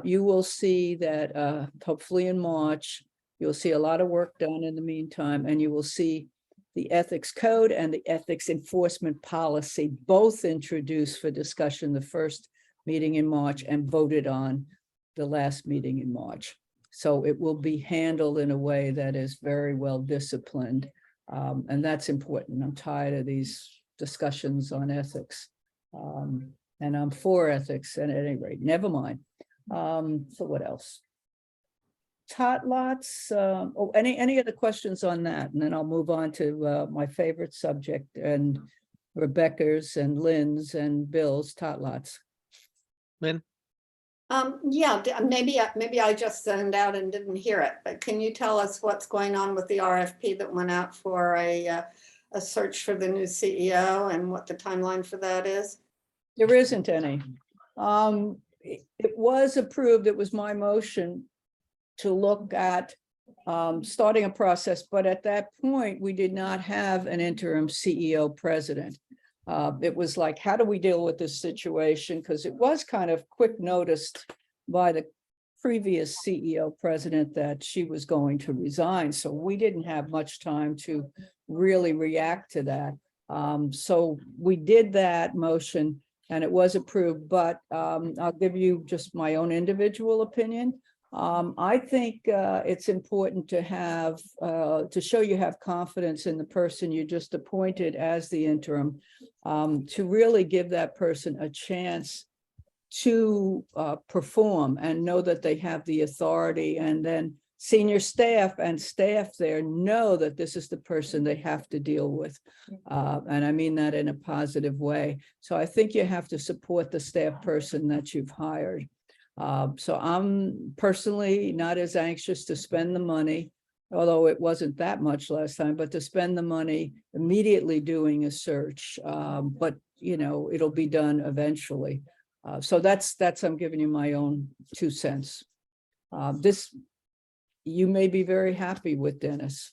you will see that hopefully in March, you'll see a lot of work done in the meantime, and you will see the ethics code and the ethics enforcement policy both introduced for discussion the first meeting in March and voted on the last meeting in March. So it will be handled in a way that is very well disciplined. And that's important. I'm tired of these discussions on ethics. And I'm for ethics at any rate, never mind. So what else? Tot lots, any other questions on that? And then I'll move on to my favorite subject and Rebecca's and Lynn's and Bill's tot lots. Lynn? Yeah, maybe I just zoned out and didn't hear it, but can you tell us what's going on with the RFP that went out for a search for the new CEO and what the timeline for that is? There isn't any. It was approved, it was my motion to look at starting a process, but at that point, we did not have an interim CEO president. It was like, how do we deal with this situation? Because it was kind of quick noticed by the previous CEO president that she was going to resign. So we didn't have much time to really react to that. So we did that motion and it was approved, but I'll give you just my own individual opinion. I think it's important to have, to show you have confidence in the person you just appointed as the interim, to really give that person a chance to perform and know that they have the authority, and then senior staff and staff there know that this is the person they have to deal with. And I mean that in a positive way. So I think you have to support the staff person that you've hired. So I'm personally not as anxious to spend the money, although it wasn't that much last time, but to spend the money immediately doing a search. But you know, it'll be done eventually. So that's I'm giving you my own 2 cents. You may be very happy with Dennis.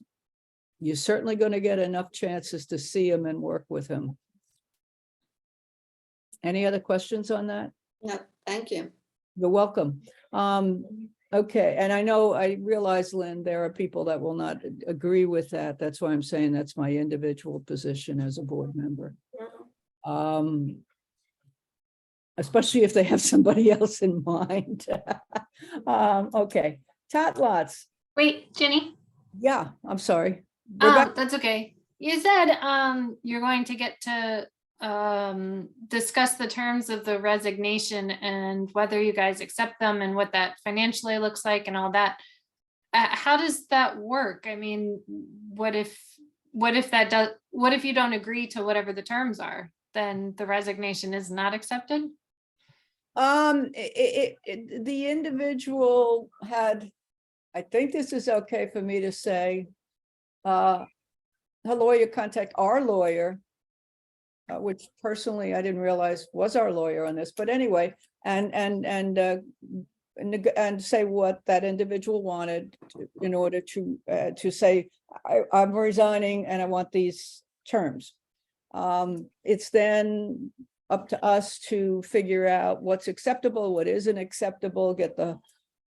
You're certainly going to get enough chances to see him and work with him. Any other questions on that? Yeah, thank you. You're welcome. Okay, and I realize, Lynn, there are people that will not agree with that. That's why I'm saying that's my individual position as a board member. Especially if they have somebody else in mind. Okay, tot lots. Wait, Jenny, Yeah, I'm sorry. Rebecca? that's okay. You said you're going to get to discuss the terms of the resignation and whether you guys accept them and what that financially looks like and all that. How does that work? I mean, what if you don't agree to whatever the terms are, then the resignation is not accepted? The individual had, I think this is okay for me to say, her lawyer contact our lawyer, which personally I didn't realize was our lawyer on this, but anyway, and say what that individual wanted in order to say, I'm resigning and I want these terms. It's then up to us to figure out what's acceptable, what isn't acceptable, get the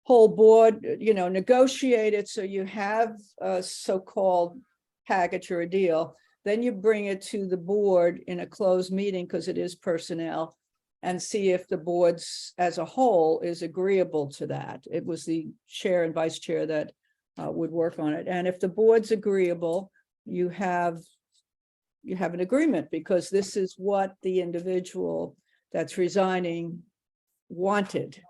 whole board, negotiate it so you have a so-called package or a deal. Then you bring it to the board in a closed meeting, because it is personnel, and see if the board's as a whole is agreeable to that. It was the chair and vice chair that would work on it. And if the board's agreeable, you have an agreement, because this is what the individual that's resigning wanted.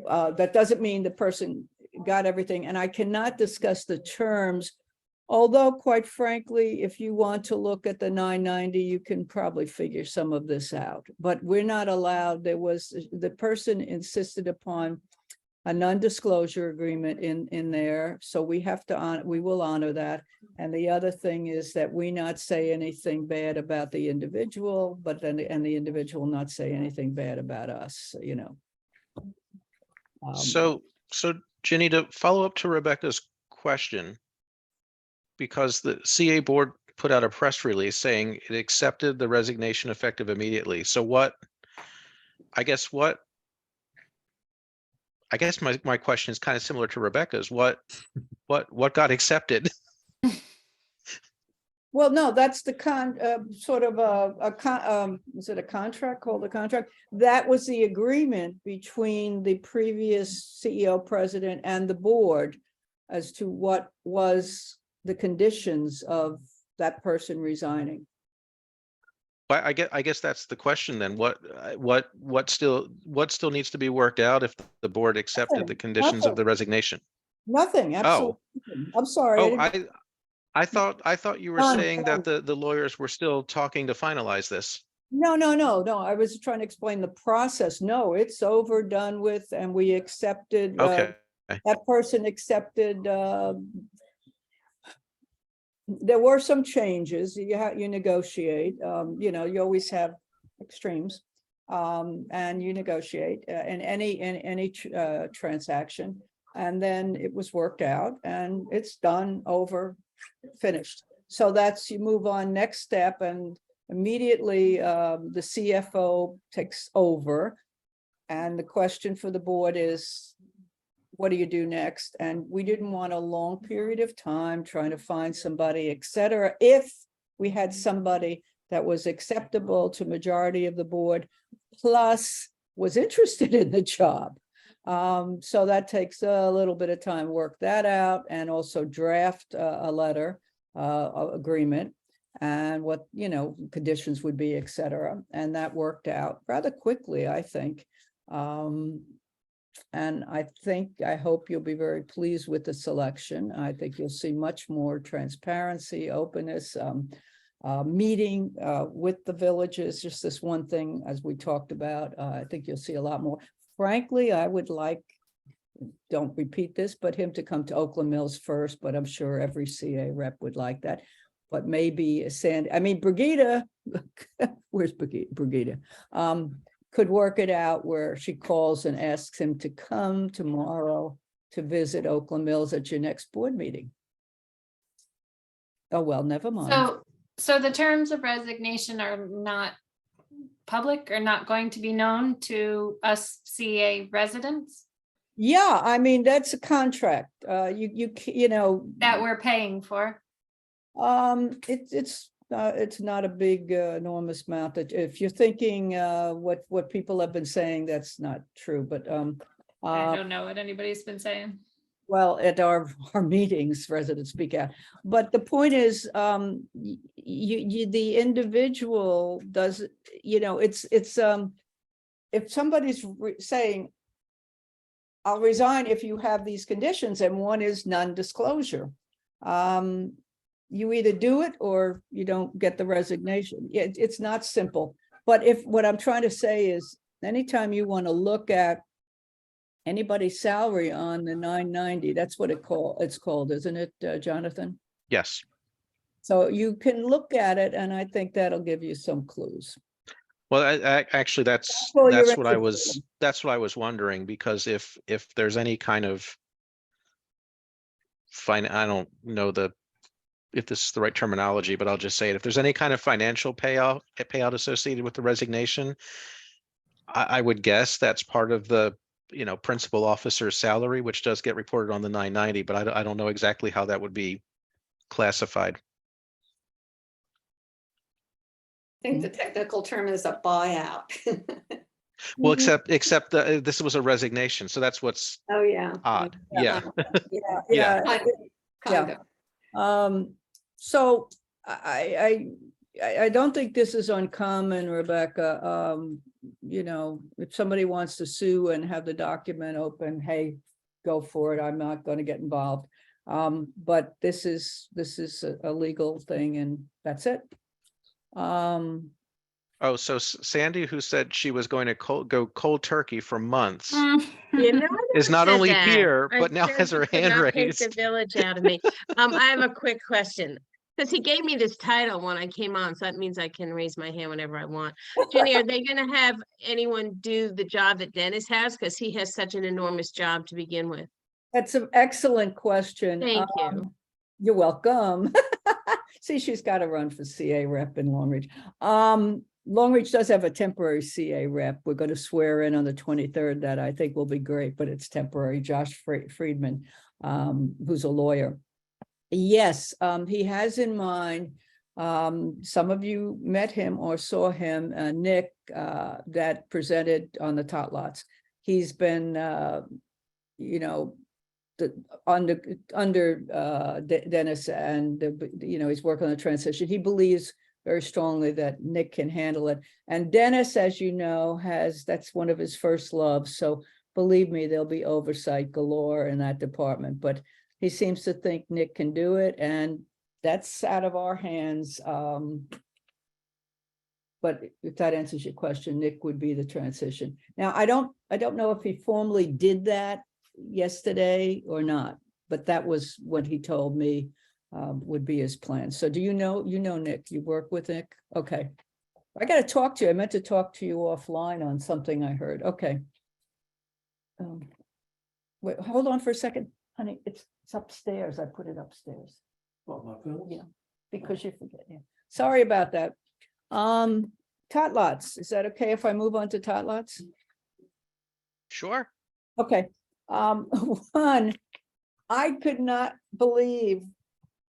That doesn't mean the person got everything, and I cannot discuss the terms. Although, quite frankly, if you want to look at the 990, you can probably figure some of this out, but we're not allowed. The person insisted upon a non-disclosure agreement in there. So we will honor that. And the other thing is that we not say anything bad about the individual, but then, and the individual not say anything bad about us, So Ginny, to follow up to Rebecca's question, because the CA board put out a press release saying it accepted the resignation effective immediately. So I guess my question is kind of similar to Rebecca's. What got accepted? Well, no, that's the is it a contract, called a contract? That was the agreement between the previous CEO president and the board as to what was the conditions of that person resigning. But I guess that's the question then. What still needs to be worked out if the board accepted the Nothing, conditions of the nothing. resignation? Nothing, absolutely. Nothing. I'm sorry. Oh, didn't- I thought you were Done, saying that done. the lawyers were still talking to finalize this. No. I was trying to explain the process. No, it's over, done with, and we accepted, Okay. that person accepted, there were some changes. You negotiate, you always have extremes. And you negotiate in any transaction. And then it was worked out and it's done, over, finished. So that's, you move on, next step, and immediately the CFO takes over. And the question for the board is, what do you do next? And we didn't want a long period of time trying to find somebody, et cetera. If we had somebody that was acceptable to majority of the board, plus was interested in the job. So that takes a little bit of time, work that out, and also draft a letter, agreement, and what, conditions would be, et cetera. And that worked out rather quickly, I think. And I hope you'll be very pleased with the selection. I think you'll see much more transparency, openness, meeting with the villages. Just this one thing, as we talked about, I think you'll see a lot more. Frankly, I would like, don't repeat this, but him to come to Oakland Mills first, but I'm sure every CA rep would like that. But maybe Brigida, where's Brigida? Could work it out where she calls and asks him to come tomorrow to visit Oakland Mills at your next board meeting. Oh, well, never mind. So the terms of resignation are not public, or not going to be known to us CA residents Yeah, that's a contract. that we're paying for? It's not a big enormous amount. That if you're thinking what people have been saying, that's not true. But I don't know what anybody's been saying. well, at our meetings, residents speak out. But the point is, the individual does, it's if somebody's saying, I'll resign if you have these conditions, and one is non-disclosure. You either do it or you don't get the resignation. It's not simple. But what I'm trying to say is, anytime you want to look at anybody's salary on the 990, that's what it's called, isn't it, Jonathan? Yes. So you can look at it, and I think that'll give you some clues. Well, actually, that's all you're what I interested was wondering, because if there's any kind of I don't know if this is the right terminology, but I'll just say it. If there's any kind of financial payout associated with the resignation, I would guess that's part of the, principal officer's salary, which does get reported on the 990, but I don't know exactly how that would be classified. I think the technical term is a buyout. Well, except this was a resignation, so that's what's Oh, yeah. odd. Yeah. Yeah. Kind of. So I don't think this is uncommon, Rebecca. If somebody wants to sue and have the document open, hey, go for it. I'm not going to get involved. But this is a legal thing, and that's it. Oh, so Sandy, who said she was going to go cold turkey for months, is not said only that. here, I but now said has you her could hand not take the raised. village out of me. I have a quick question, because he gave me this title when I came on, so that means I can raise my hand whenever I want. Jenny, are they going to have anyone do the job that Dennis has? Because he has such an enormous job to begin with. That's an excellent question. Thank you. You're welcome. See, she's got to run for CA rep in Long Ridge. Long Ridge does have a temporary CA rep. We're going to swear in on the 23rd. That I think will be great, but it's temporary. Josh Friedman, who's a lawyer. Yes, he has in mind. Some of you met him or saw him, Nick, that presented on the tot lots. He's been, Dennis and, he's working on the transition. He believes very strongly that Nick can handle it. And Dennis, as you know, that's one of his first loves. So believe me, there'll be oversight galore in that department, but he seems to think Nick can do it, and that's out of our hands. But if that answers your question, Nick would be the transition. Now, I don't know if he formally did that yesterday or not, but that was what he told me would be his plan. So do you know Nick? You work with Nick? Okay. I got to talk to you. I meant to talk to you offline on something I heard. Okay. Wait, hold on for a second, honey. It's upstairs. I put it upstairs. What, my pills? Yeah, because you forget. Yeah. Sorry about that. Tot lots. Is that okay if I move on to tot lots? Sure. Okay. One, I could not believe,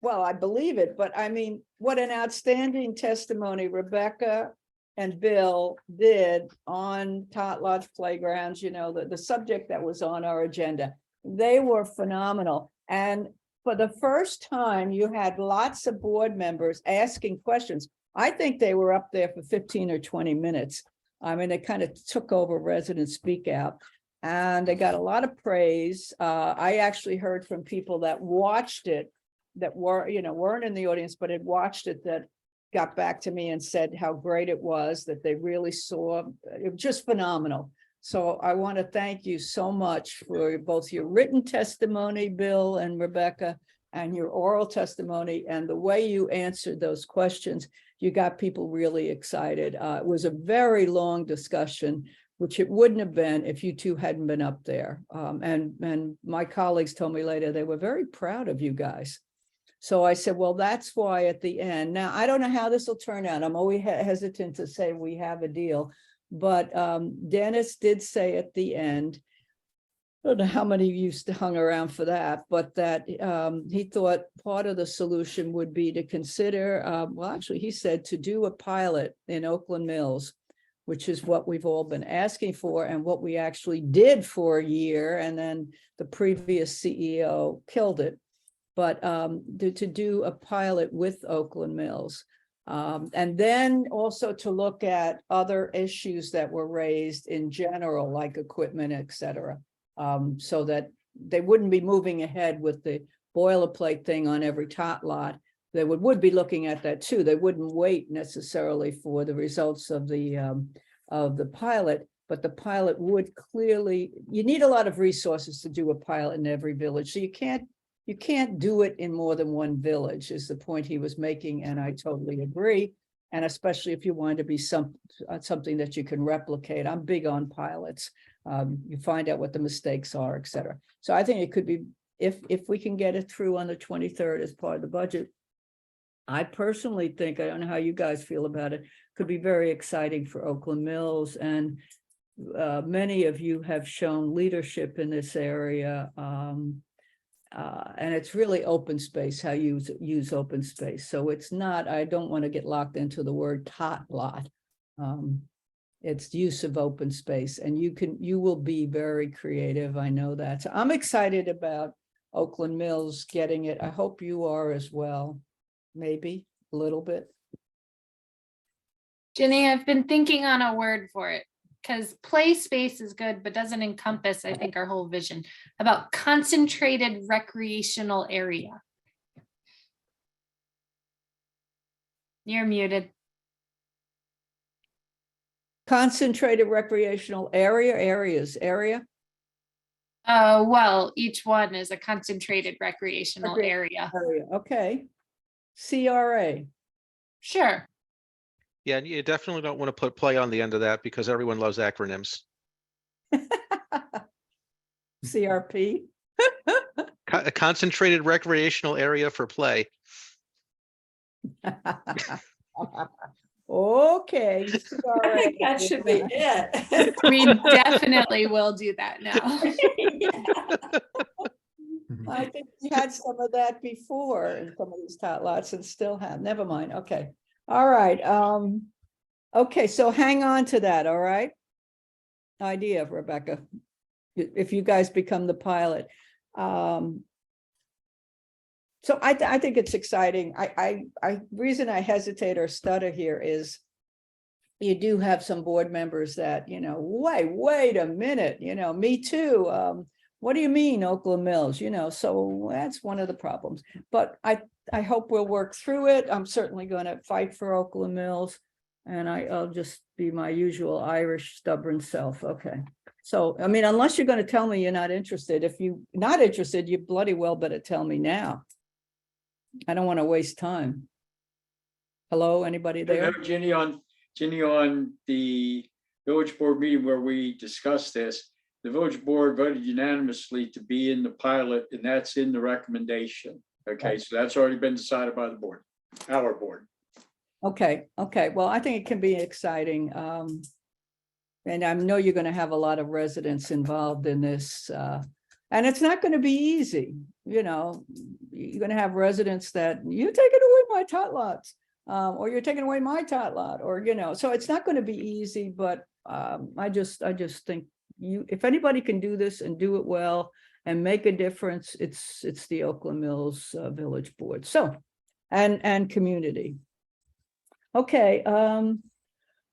well, I believe it, but I mean, what an outstanding testimony Rebecca and Bill did on tot lots playgrounds, the subject that was on our agenda. They were phenomenal. And for the first time, you had lots of board members asking questions. I think they were up there for 15 or 20 minutes. I mean, they kind of took over resident speak out, and they got a lot of praise. I actually heard from people that watched it, that weren't in the audience, but had watched it, that got back to me and said how great it was, that they really saw it was just phenomenal. So I want to thank you so much for both your written testimony, Bill and Rebecca, and your oral testimony, and the way you answered those questions. You got people really excited. It was a very long discussion, which it wouldn't have been if you two hadn't been up there. And my colleagues told me later they were very proud of you guys. So I said, well, that's why at the end. Now, I don't know how this will turn out. I'm always hesitant to say we have a deal, but Dennis did say at the end, I don't know how many of you hung around for that, but that he thought part of the solution would be to consider, well, actually, he said to do a pilot in Oakland Mills, which is what we've all been asking for and what we actually did for a year. And then the previous CEO killed it. But to do a pilot with Oakland Mills. And then also to look at other issues that were raised in general, like equipment, et cetera. So that they wouldn't be moving ahead with the boilerplate thing on every tot lot. They would be looking at that too. They wouldn't wait necessarily for the results of the pilot, but the pilot would clearly, you need a lot of resources to do a pilot in every village. So you can't do it in more than one village is the point he was making. And I totally agree. And especially if you want to be something that you can replicate. I'm big on pilots. You find out what the mistakes are, et cetera. So I think it could be, if we can get it through on the 23rd as part of the budget, I personally think, I don't know how you guys feel about it, could be very exciting for Oakland Mills. And many of you have shown leadership in this area. And it's really open space, how you use open space. So it's not, I don't want to get locked into the word tot lot. It's use of open space, and you will be very creative. I know that. So I'm excited about Oakland Mills getting it. I hope you are as well. Maybe a little bit. Jenny, I've been thinking on a word for it, because play space is good, but doesn't encompass, I think, our whole vision about concentrated recreational area. You're muted. Concentrated recreational area. Well, each one is a concentrated recreational area. Okay. CRA. Sure. Yeah, and you definitely don't want to put play on the end of that because everyone loves acronyms. CRP. A concentrated recreational area for play. Okay. I think that should be it. We definitely will do that now. I think we had some of that before in some of these tot lots and still have. Never mind. Okay. All right. Okay, so hang on to that. All right. Idea, Rebecca. If you guys become the pilot. So I think it's exciting. Reason I hesitate or stutter here is you do have some board members that, wait a minute, me too. What do you mean, Oakland Mills? So that's one of the problems. But I hope we'll work through it. I'm certainly going to fight for Oakland Mills. And I'll just be my usual Irish stubborn self. Okay. So, I mean, unless you're going to tell me you're not interested, if you're not interested, you bloody well better tell me now. I don't want to waste time. Hello, anybody there? Ginny, on the village board meeting where we discussed this, the village board voted unanimously to be in the pilot, and that's in the recommendation. Okay, so that's already been decided by the board, our board. Okay. Well, I think it can be exciting. And I know you're going to have a lot of residents involved in this. And it's not going to be easy. You're going to have residents that you're taking away my tot lots, or you're taking away my tot lot, or, so it's not going to be easy, but I just think if anybody can do this and do it well and make a difference, it's the Oakland Mills Village Board. So, and community. Okay.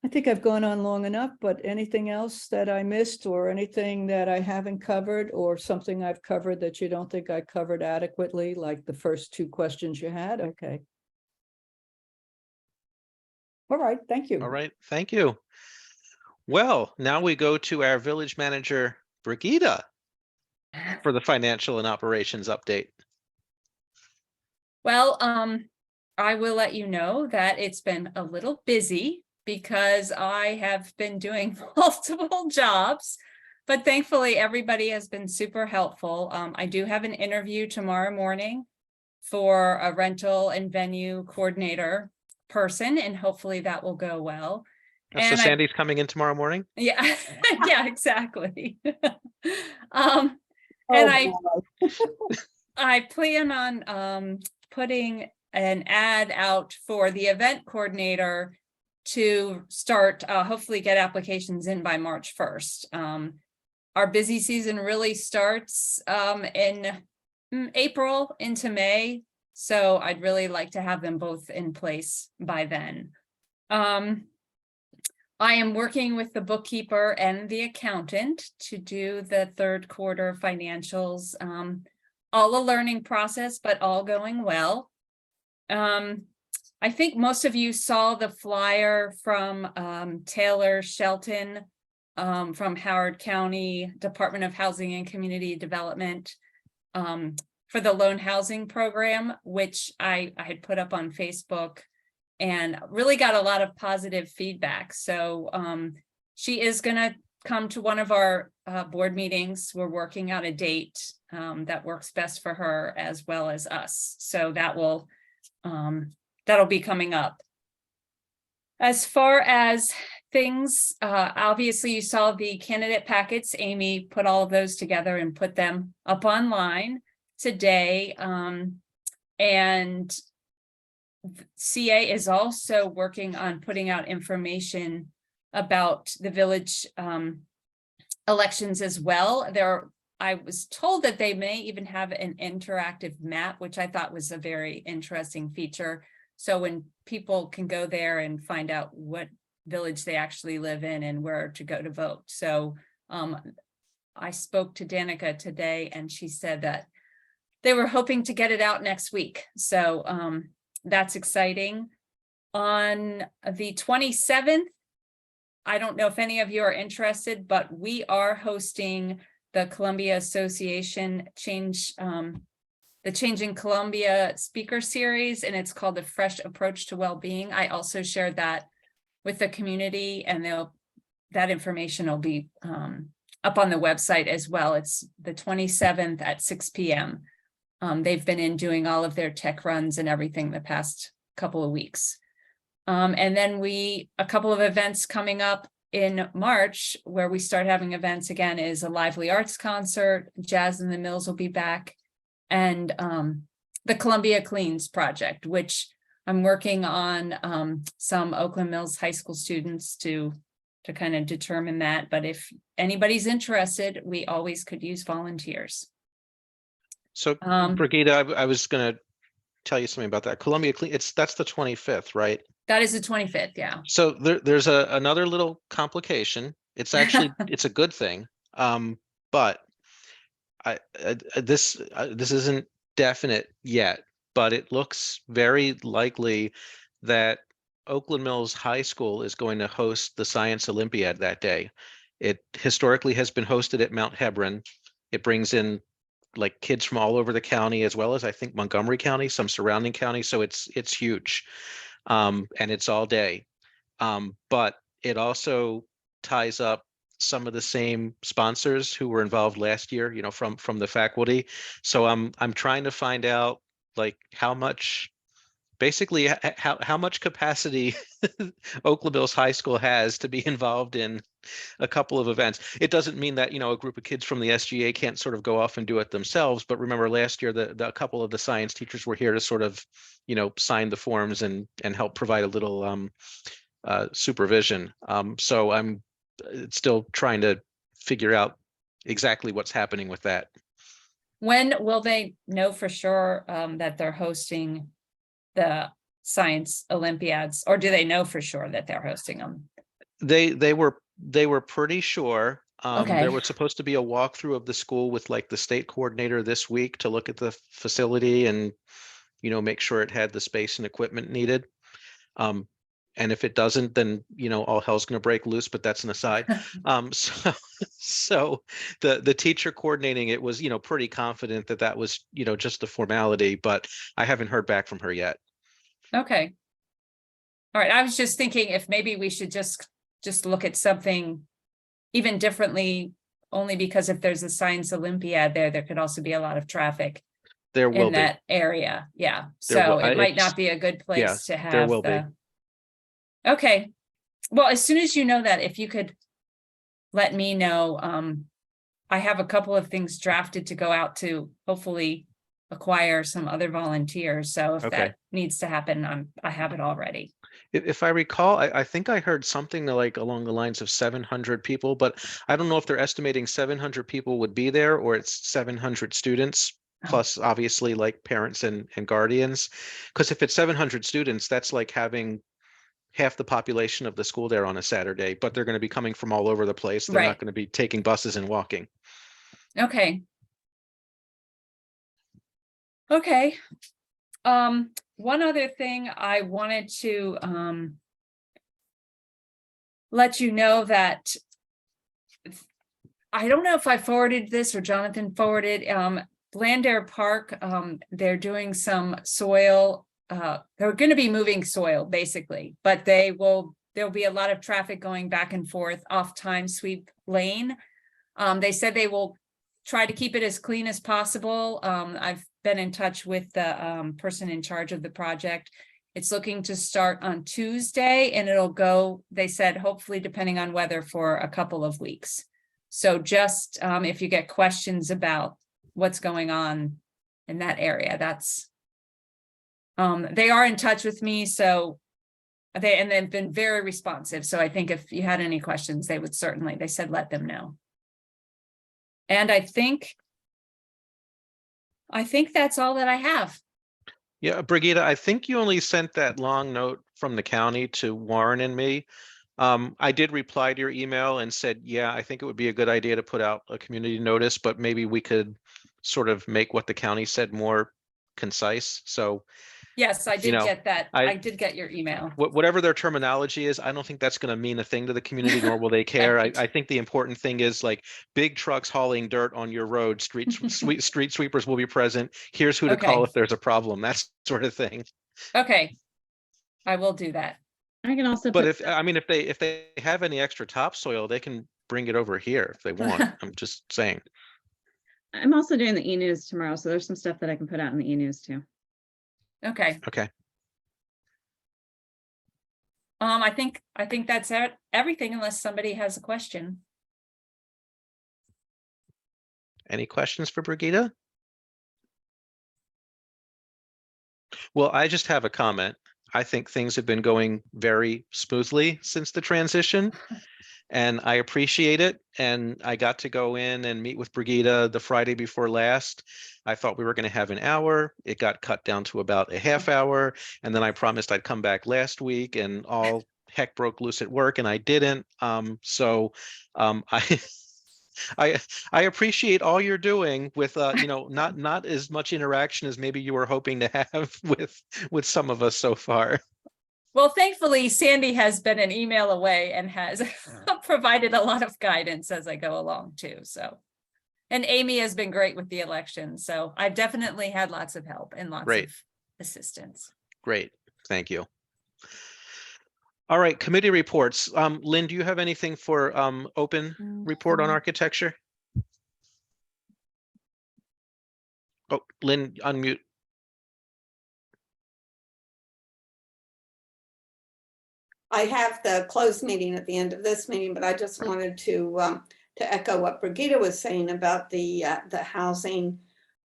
I think I've gone on long enough, but anything else that I missed or anything that I haven't covered or something I've covered that you don't think I covered adequately, like the first two questions you had? Okay. All right. Thank you. All right, thank you. Well, now we go to our village manager, Brigida, for the financial and operations update. Well, I will let you know that it's been a little busy because I have been doing multiple jobs, but thankfully everybody has been super helpful. I do have an interview tomorrow morning for a rental and venue coordinator person, and hopefully that will go well. So Sandy's coming in tomorrow morning? Yeah, yeah, exactly. And I plan on putting an ad out for the event coordinator to start, hopefully get applications in by March 1st. Our busy season really starts in April into May. So I'd really like to have them both in place by then. I am working with the bookkeeper and the accountant to do the third quarter financials. All a learning process, but all going well. I think most of you saw the flyer from Taylor Shelton from Howard County Department of Housing and Community Development for the loan housing program, which I had put up on Facebook and really got a lot of positive feedback. So she is going to come to one of our board meetings. We're working out a date that works best for her as well as us. So that'll be coming up. As far as things, obviously you saw the candidate packets. Amy put all of those together and put them up online today. And CA is also working on putting out information about the village elections as well. I was told that they may even have an interactive map, which I thought was a very interesting feature. So when people can go there and find out what village they actually live in and where to go to vote. So I spoke to Danica today and she said that they were hoping to get it out next week. So that's exciting. On the 27th, I don't know if any of you are interested, but we are hosting the Columbia Association the Changing Columbia speaker series, and it's called The Fresh Approach to Wellbeing. I also shared that with the community, and that information will be up on the website as well. It's the 27th at 6 p.m. They've been doing all of their tech runs and everything the past couple of weeks. And then a couple of events coming up in March where we start having events again is a lively arts concert, Jazz in the Mills will be back, and the Columbia Cleans project, which I'm working on some Oakland Mills high school students to kind of determine that. But if anybody's interested, we always could use volunteers. So Um, Brigida, I was gonna tell you something about that. Columbia, that's the 25th, right? that is the 25th, yeah. So there's another little complication. It's actually, it's a good thing. But this isn't definite yet, but it looks very likely that Oakland Mills High School is going to host the Science Olympiad that day. It historically has been hosted at Mount Hebron. It brings in like kids from all over the county, as well as I think Montgomery County, some surrounding counties. So it's huge. And it's all day. But it also ties up some of the same sponsors who were involved last year, from the faculty. So I'm trying to find out like how much, basically how much capacity Oakland Mills High School has to be involved in a couple of events. It doesn't mean that, a group of kids from the SGA can't sort of go off and do it themselves. But remember last year, the couple of the science teachers were here to sort of, sign the forms and help provide a little supervision. So I'm still trying to figure out exactly what's happening with that. When will they know for sure that they're hosting the science Olympiads, or do they know for sure that they're hosting them? They were pretty sure. Okay. There was supposed to be a walkthrough of the school with like the state coordinator this week to look at the facility and, make sure it had the space and equipment needed. And if it doesn't, then, all hell's going to break loose, but that's an aside. So the teacher coordinating it was, pretty confident that that was, just a formality, but I haven't heard back from her yet. Okay. All right, I was just thinking if maybe we should just look at something even differently, only because if there's a science Olympiad there could also be a lot of traffic There will in be. that area. Yeah, There so will- it might it's- not be a good place to there have will be. the. Okay, well, as soon as you know that, if you could let me know, I have a couple of things drafted to go out to hopefully acquire some other volunteers. So if Okay. that needs to happen, I have it already. If I recall, I think I heard something like along the lines of 700 people, but I don't know if they're estimating 700 people would be there or it's 700 students, Oh. plus obviously like parents and guardians. Because if it's 700 students, that's like having half the population of the school there on a Saturday, but they're going to be coming from all over the place. They're Right. not going to be taking buses and walking. Okay. Okay. One other thing I wanted to let you know that I don't know if I forwarded this or Jonathan forwarded, Blandair Park, they're doing some soil, they're going to be moving soil basically, but there'll be a lot of traffic going back and forth off Time Sweep Lane. They said they will try to keep it as clean as possible. I've been in touch with the person in charge of the project. It's looking to start on Tuesday and it'll go, they said, hopefully depending on weather, for a couple of weeks. So just if you get questions about what's going on in that area, that's they are in touch with me, so they've been very responsive. So I think if you had any questions, they said let them know. And I think that's all that I have. Yeah, Brigida, I think you only sent that long note from the county to Warren and me. I did reply to your email and said, yeah, I think it would be a good idea to put out a community notice, but maybe we could sort of make what the county said more concise. So Yes, I did get that. I I did get your email. whatever their terminology is, I don't think that's going to mean a thing to the community, nor will they care. Right. I think the important thing is like big trucks hauling dirt on your road, street sweepers will be present. Here's who to call Okay. if there's a problem, that sort of thing. Okay, I will do that. I can also But put, if they have any extra topsoil, they can bring it over here if they want. I'm just saying. I'm also doing the e-news tomorrow, so there's some stuff that I can put out in the e-news too. Okay. Okay. I think that's everything unless somebody has a question. Any questions for Brigida? Well, I just have a comment. I think things have been going very smoothly since the transition. and I appreciate it. And I got to go in and meet with Brigida the Friday before last. I thought we were going to have an hour. It got cut down to about a half hour. And then I promised I'd come back last week, and all heck broke loose at work, and I didn't. I I appreciate all you're doing with not as much interaction as maybe you were hoping to have with some of us so far. Well, thankfully, Sandy has been an email away and has provided a lot of guidance as I go along too. So, and Amy has been great with the election. So I've definitely had lots of help and lots Great. of assistance. Great, thank you. All right, committee reports. Lynn, do you have anything for open report on architecture? Oh, Lynn, unmute. I have the closed meeting at the end of this meeting, but I just wanted to echo what Brigida was saying about the housing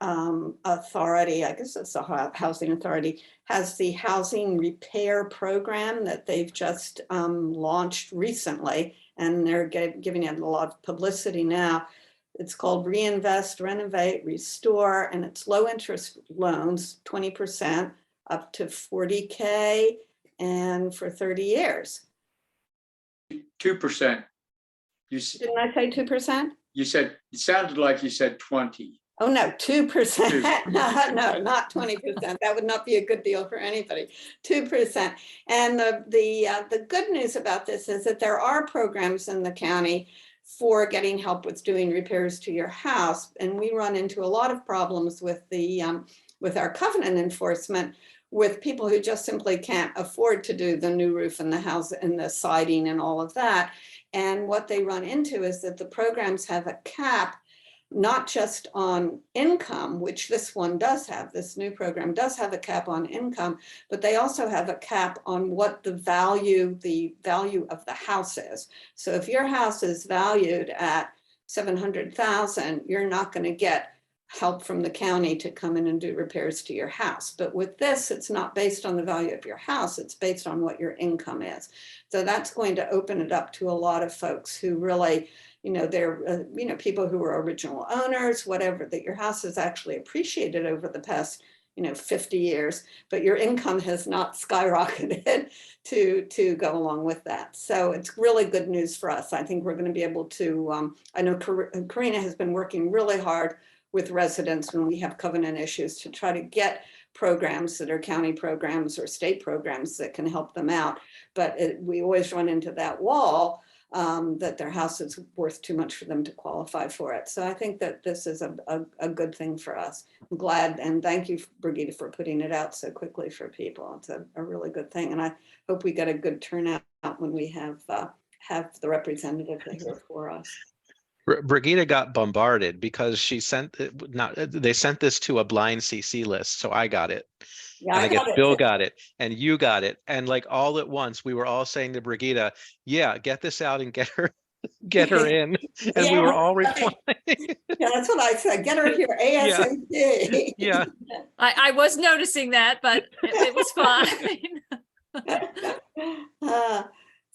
authority. I guess it's the housing authority has the housing repair program that they've just launched recently, and they're giving it a lot of publicity now. It's called Reinvest, Renovate, Restore, and it's low interest loans, 20% up to 40K. And for 30 years. 2%. Didn't I say 2%? You said, it sounded like you said 20. Oh, no, 2%. No, not 20%. That would not be a good deal for anybody. 2%. And the good news about this is that there are programs in the county for getting help with doing repairs to your house. And we run into a lot of problems with with our covenant enforcement, with people who just simply can't afford to do the new roof and the house and the siding and all of that. And what they run into is that the programs have a cap, not just on income, which this one does have, this new program does have a cap on income, but they also have a cap on what the value of the house is. So if your house is valued at $700,000, you're not going to get help from the county to come in and do repairs to your house. But with this, it's not based on the value of your house, it's based on what your income is. So that's going to open it up to a lot of folks who really, they're, people who are original owners, whatever, that your house has actually appreciated over the past, 50 years, but your income has not skyrocketed to go along with that. So it's really good news for us. I think we're going to be able to, I know Karina has been working really hard with residents when we have covenant issues to try to get programs that are county programs or state programs that can help them out. But we always run into that wall that their house is worth too much for them to qualify for it. So I think that this is a good thing for us. I'm glad, and thank you, Brigida, for putting it out so quickly for people. It's a really good thing. And I hope we get a good turnout when we have the representative here for us. Brigida got bombarded because she they sent this to a blind CC list. So I got it. Yeah, and I guess got it Bill too. got it and you got it. And like all at once, we were all saying to Brigida, yeah, get this out and get her in. And we were all replying. Yeah, that's what I said. Get her here ASAP. Yeah. I was noticing that, but it was fine.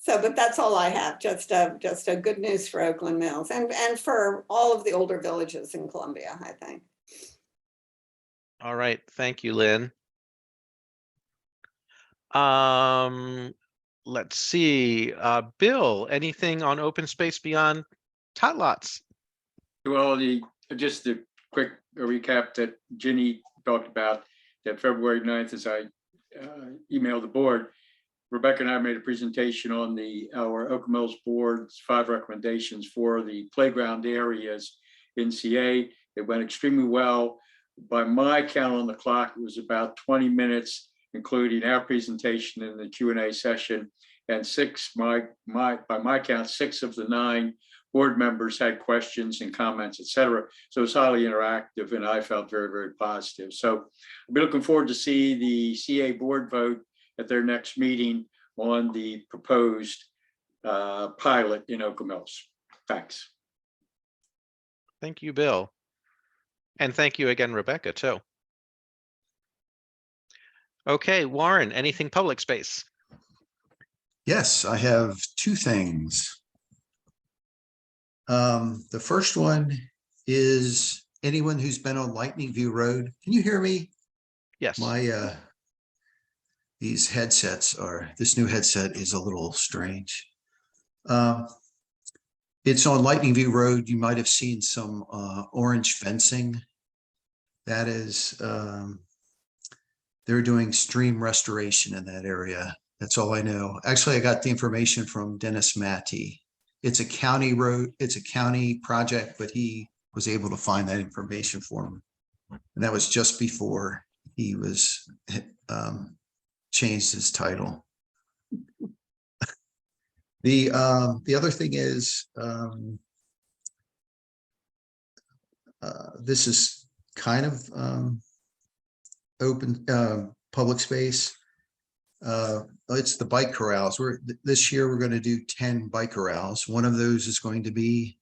But that's all I have. Just a good news for Oakland Mills and for all of the older villages in Columbia, I think. All right. Thank you, Lynn. Let's see. Bill, anything on open space beyond tot lots? Well, just a quick recap that Ginny talked about, that February 9th, as I emailed the board, Rebecca and I made a presentation on our Oakland Mills Board's 5 recommendations for the playground areas in CA. It went extremely well. By my count on the clock, it was about 20 minutes, including our presentation and the Q&A session. And by my count, 6 of the 9 board members had questions and comments, et cetera. So it was highly interactive, and I felt very, very positive. So I'll be looking forward to see the CA board vote at their next meeting on the proposed pilot in Oakland Mills. Thanks. Thank you, Bill. And thank you again, Rebecca, too. Okay, Warren, anything public space? Yes, I have 2 things. The first one is anyone who's been on Lightning View Road. Can you hear me? Yes. My, these headsets this new headset is a little strange. It's on Lightning View Road. You might have seen some orange fencing. That is, they're doing stream restoration in that area. That's all I know. Actually, I got the information from Dennis Matty. It's a county road, it's a county project, but he was able to find that information for me. And that was just before he was changed his title. The other thing is this is kind of open public space. It's the bike corrals. This year we're going to do 10 bike corrals. One of those is going to be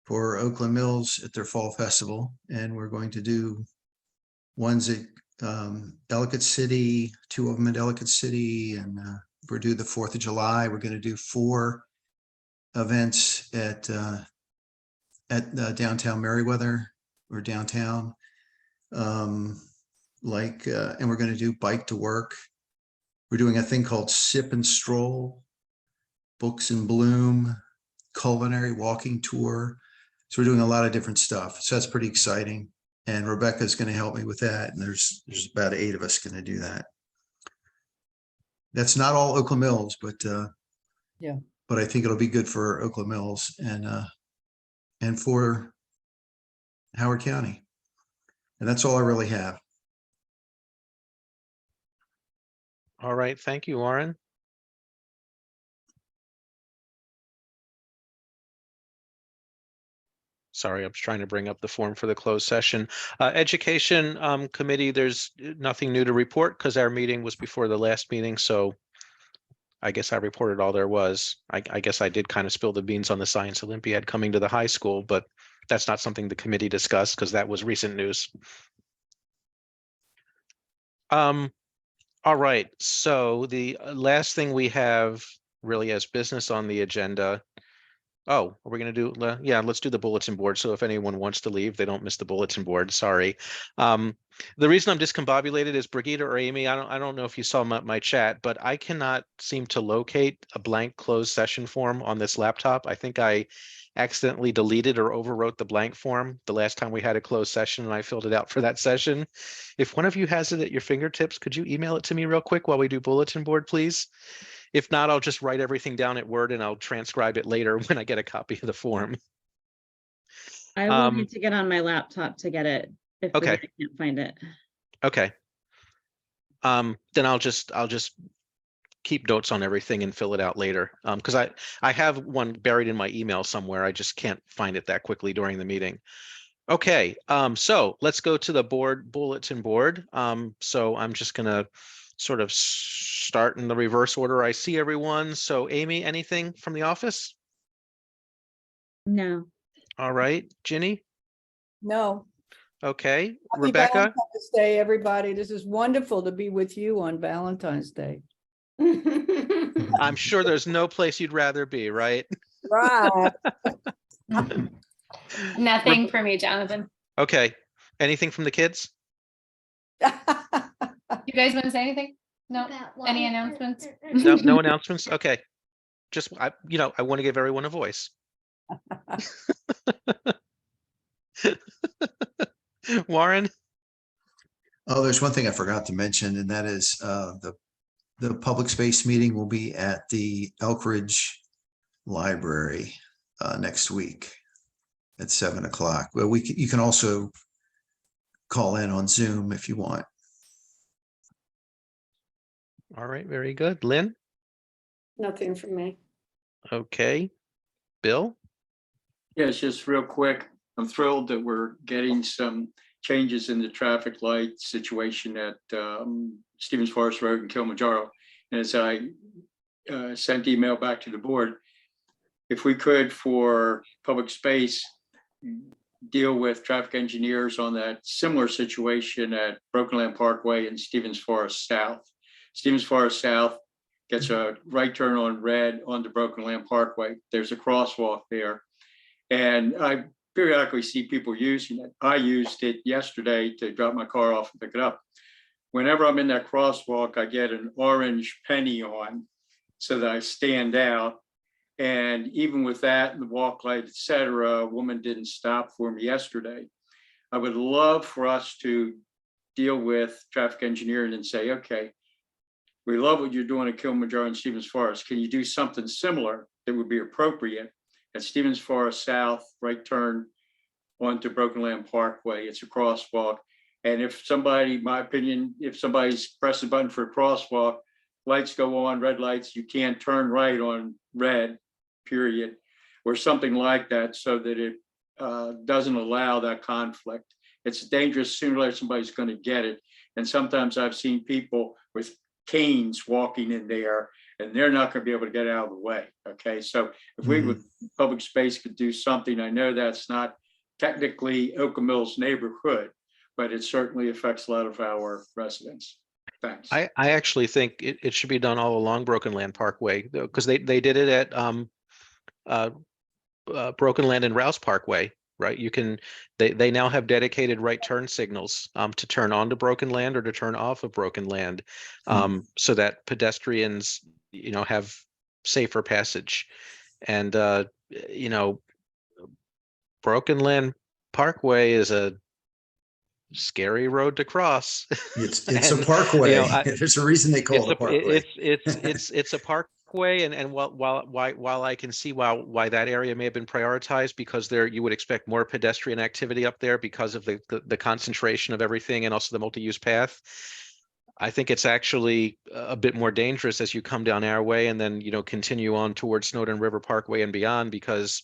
for Oakland Mills at their fall festival, and we're going to do ones at Ellicott City, 2 of them at Ellicott City, and we're due the 4th of July. We're going to do 4 events at downtown Meriwether or downtown. And we're going to do Bike to Work. We're doing a thing called Sip and Stroll, Books in Bloom, Culinary Walking Tour. So we're doing a lot of different stuff. So that's pretty exciting. And Rebecca's going to help me with that. And there's about 8 of us going to do that. That's not all Oakland Mills, but Yeah. But I think it'll be good for Oakland Mills and for Howard County. And that's all I really have. All right. Thank you, Warren. Sorry, I was trying to bring up the form for the closed session. Education Committee, there's nothing new to report because our meeting was before the last meeting. So I guess I reported all there was. I guess I did kind of spill the beans on the Science Olympiad coming to the high school, but that's not something the committee discussed because that was recent news. All right, so the last thing we have really as business on the agenda. Oh, are we going to do? Yeah, let's do the bulletin board. So if anyone wants to leave, they don't miss the bulletin board. Sorry. The reason I'm discombobulated is Brigitte or Amy. I don't know if you saw my chat, but I cannot seem to locate a blank closed session form on this laptop. I think I accidentally deleted or overwrote the blank form the last time we had a closed session and I filled it out for that session. If one of you has it at your fingertips, could you email it to me real quick while we do bulletin board, please? If not, I'll just write everything down at Word and I'll transcribe it later when I get a copy of the form. I will need to get on my laptop to get it if Okay. I can't find it. Okay. Then I'll just keep notes on everything and fill it out later. Because I have one buried in my email somewhere. I just can't find it that quickly during the meeting. Okay, so let's go to the bulletin board. So I'm just gonna sort of start in the reverse order I see everyone. So Amy, anything from the office? No. All right, Ginny? No. Okay, Happy Rebecca? Valentine's Day, everybody. This is wonderful to be with you on Valentine's Day. I'm sure there's no place you'd rather be, right? Right. Nothing for me, Jonathan. Okay, anything from the kids? You guys want to say anything? No? Any announcements? No announcements? Okay. Just, I want to give everyone a voice. Warren? Oh, there's one thing I forgot to mention, and that is the public space meeting will be at the Elk Ridge Library next week at 7 o'clock. Well, you can also call in on Zoom if you want. All right, very good. Lynn? Nothing from me. Okay. Bill? Yes, just real quick. I'm thrilled that we're getting some changes in the traffic light situation at Stevens Forest Road and Kilimanjaro. And as I sent email back to the board, if we could, for public space, deal with traffic engineers on that similar situation at Broken Land Parkway and Stevens Forest South. Stevens Forest South gets a right turn on red onto Broken Land Parkway. There's a crosswalk there. And I periodically see people using it. I used it yesterday to drop my car off and pick it up. Whenever I'm in that crosswalk, I get an orange penny on so that I stand out. And even with that and the walk light, et cetera, a woman didn't stop for me yesterday. I would love for us to deal with traffic engineering and say, okay, we love what you're doing at Kilimanjaro and Stevens Forest. Can you do something similar that would be appropriate at Stevens Forest South, right turn onto Broken Land Parkway? It's a crosswalk. And if somebody, my opinion, if somebody's pressing a button for a crosswalk, lights go on, red lights, you can't turn right on red, period, or something like that, so that it doesn't allow that conflict. It's dangerous. Sooner or later, somebody's going to get it. And sometimes I've seen people with canes walking in there, and they're not going to be able to get out of the way. Okay, so if we with public space could do something, I know that's not technically Oka Mills neighborhood, but it certainly affects a lot of our residents. Thanks. I actually think it should be done all along Broken Land Parkway, because they did it at Broken Land and Rouse Parkway, right? You can, they now have dedicated right turn signals to turn onto Broken Land or to turn off of Broken Land, so that pedestrians, you know, have safer passage. And you know, Broken Land Parkway is a scary road to cross. It's And, a parkway. you know, There's a reason they call it a parkway. It's a parkway, and while I can see why that area may have been prioritized, because there you would expect more pedestrian activity up there because of the concentration of everything and also the multi-use path. I think it's actually a bit more dangerous as you come down our way and then, you know, continue on towards Snowden River Parkway and beyond, because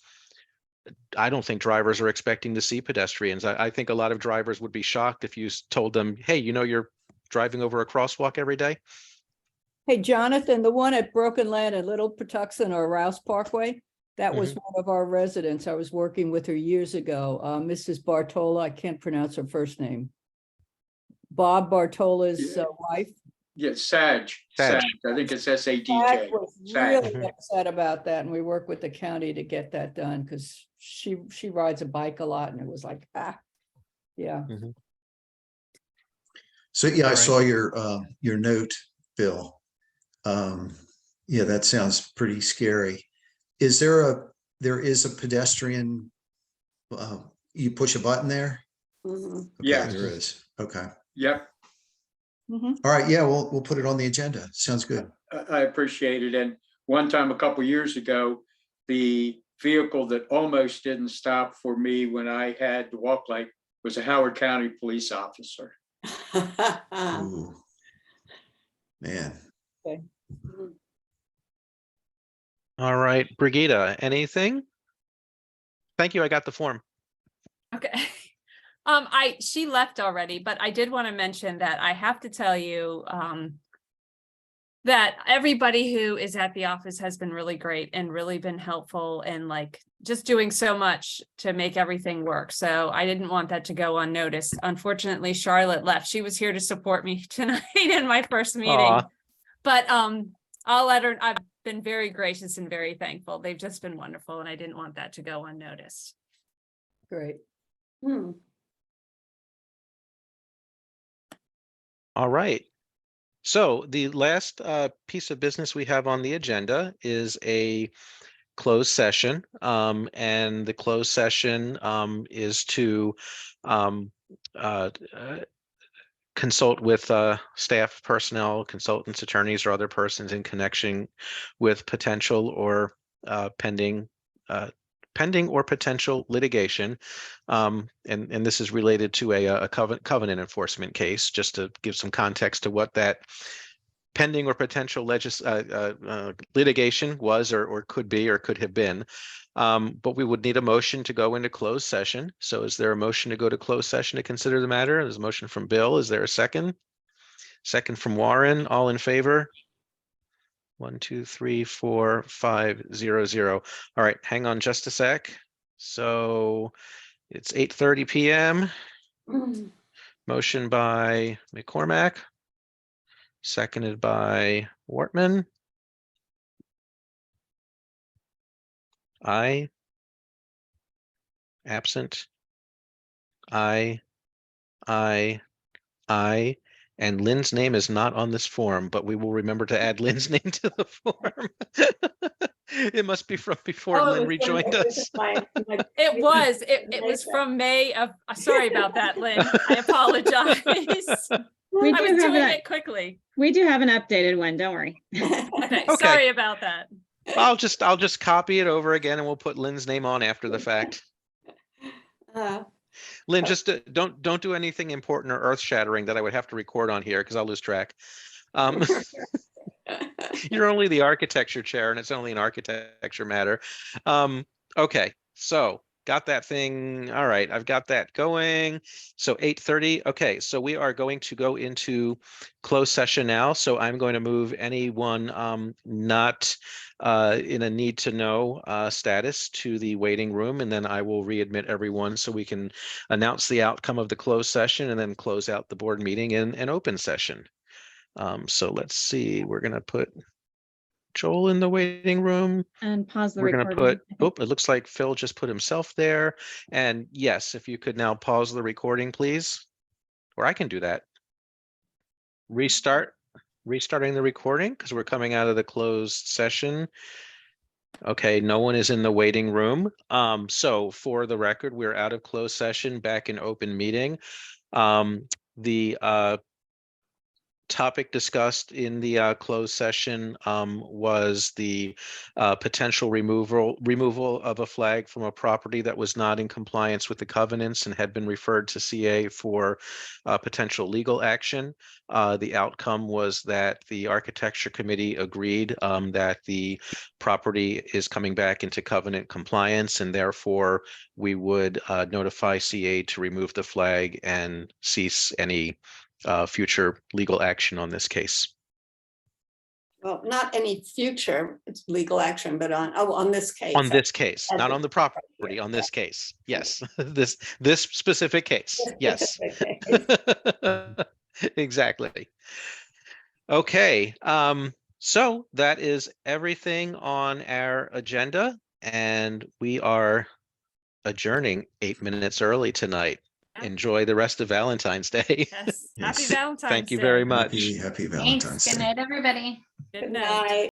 I don't think drivers are expecting to see pedestrians. I think a lot of drivers would be shocked if you told them, hey, you know, you're driving over a crosswalk every day. Hey, Jonathan, the one at Broken Land and Little Patuxent or Rouse Parkway, that was one of our residents. I was working with her years ago. Mrs. Bartola, I can't pronounce her first name. Bob Bartola's wife. Yeah, Sag. I think it's SADJ. Sag was Sag. really upset about that, and we worked with the county to get that done because she rides a bike a lot, and it was like, yeah. So yeah, I All saw your note, Bill. Yeah, that sounds pretty scary. Is there is a pedestrian, you push a button there? Okay, Yeah. there is. Okay. Yep. All right. Yeah, we'll put it on the agenda. Sounds good. I appreciate it. And one time a couple years ago, the vehicle that almost didn't stop for me when I had the walk light was a Howard County police officer. Ooh. Man. Okay. All right, Brigida, anything? Thank you. I got the form. Okay. She left already, but I did want to mention that I have to tell you, that everybody who is at the office has been really great and really been helpful and like just doing so much to make everything work. So I didn't want that to go unnoticed. Unfortunately, Charlotte left. She was here to support me tonight in my first meeting. Aw. But I'll let her, I've been very gracious and very thankful. They've just been wonderful, and I didn't want that to go unnoticed. Great. All right. So the last piece of business we have on the agenda is a closed session. And the closed session is to consult with staff personnel, consultants, attorneys, or other persons in connection with potential or pending or potential litigation. And this is related to a covenant enforcement case, just to give some context to what that pending or potential litigation was or could be or could have been. But we would need a motion to go into closed session. So is there a motion to go to closed session to consider the matter? There's a motion from Bill. Is there a second? Second from Warren. All in favor? 1, 2, 3, 4, 5, 0, 0. All right, hang on just a sec. So it's 8:30 p.m. Motion by McCormack, seconded by Wortman. Aye. Absent. I. And Lynn's name is not on this form, but we will remember to add Lynn's name to the form. It must be from before Oh, it Lynn was rejoined one of us. It was from May of, sorry about that, Lynn. I apologize. We I do was have doing an, it quickly. we do have an updated one, don't worry. Okay, Okay. sorry about that. I'll just copy it over again and we'll put Lynn's name on after the fact. Lynn, just don't do anything important or earth shattering that I would have to record on here because I'll lose track. You're only the architecture chair and it's only an architecture matter. Okay, so got that thing. All right, I've got that going. So 8:30. Okay, so we are going to go into closed session now. So I'm going to move anyone not in a need to know status to the waiting room, and then I will readmit everyone so we can announce the outcome of the closed session and then close out the board meeting in an open session. So let's see, we're going to put Joel in the waiting room. And pause the We're going to recording. put, it looks like Phil just put himself there. And yes, if you could now pause the recording, please. Or I can do that. Restarting the recording because we're coming out of the closed session. Okay, no one is in the waiting room. So for the record, we're out of closed session, back in open meeting. The topic discussed in the closed session was the potential removal of a flag from a property that was not in compliance with the covenants and had been referred to CA for potential legal action. The outcome was that the architecture committee agreed that the property is coming back into covenant compliance, and therefore we would notify CA to remove the flag and cease any future legal action on this case. Well, not any future legal action, but on this case. On this case, As not a- on the property, on this case. Yes, this specific case. Yes. Exactly. Okay, so that is everything on our agenda, and we are adjourning 8 minutes early tonight. Yeah. Enjoy the rest of Valentine's Day. Yes, happy Yes. Valentine's Thank you Day. very much. Happy Thanks. Valentine's Good Day. night, everybody. Good Good night. night.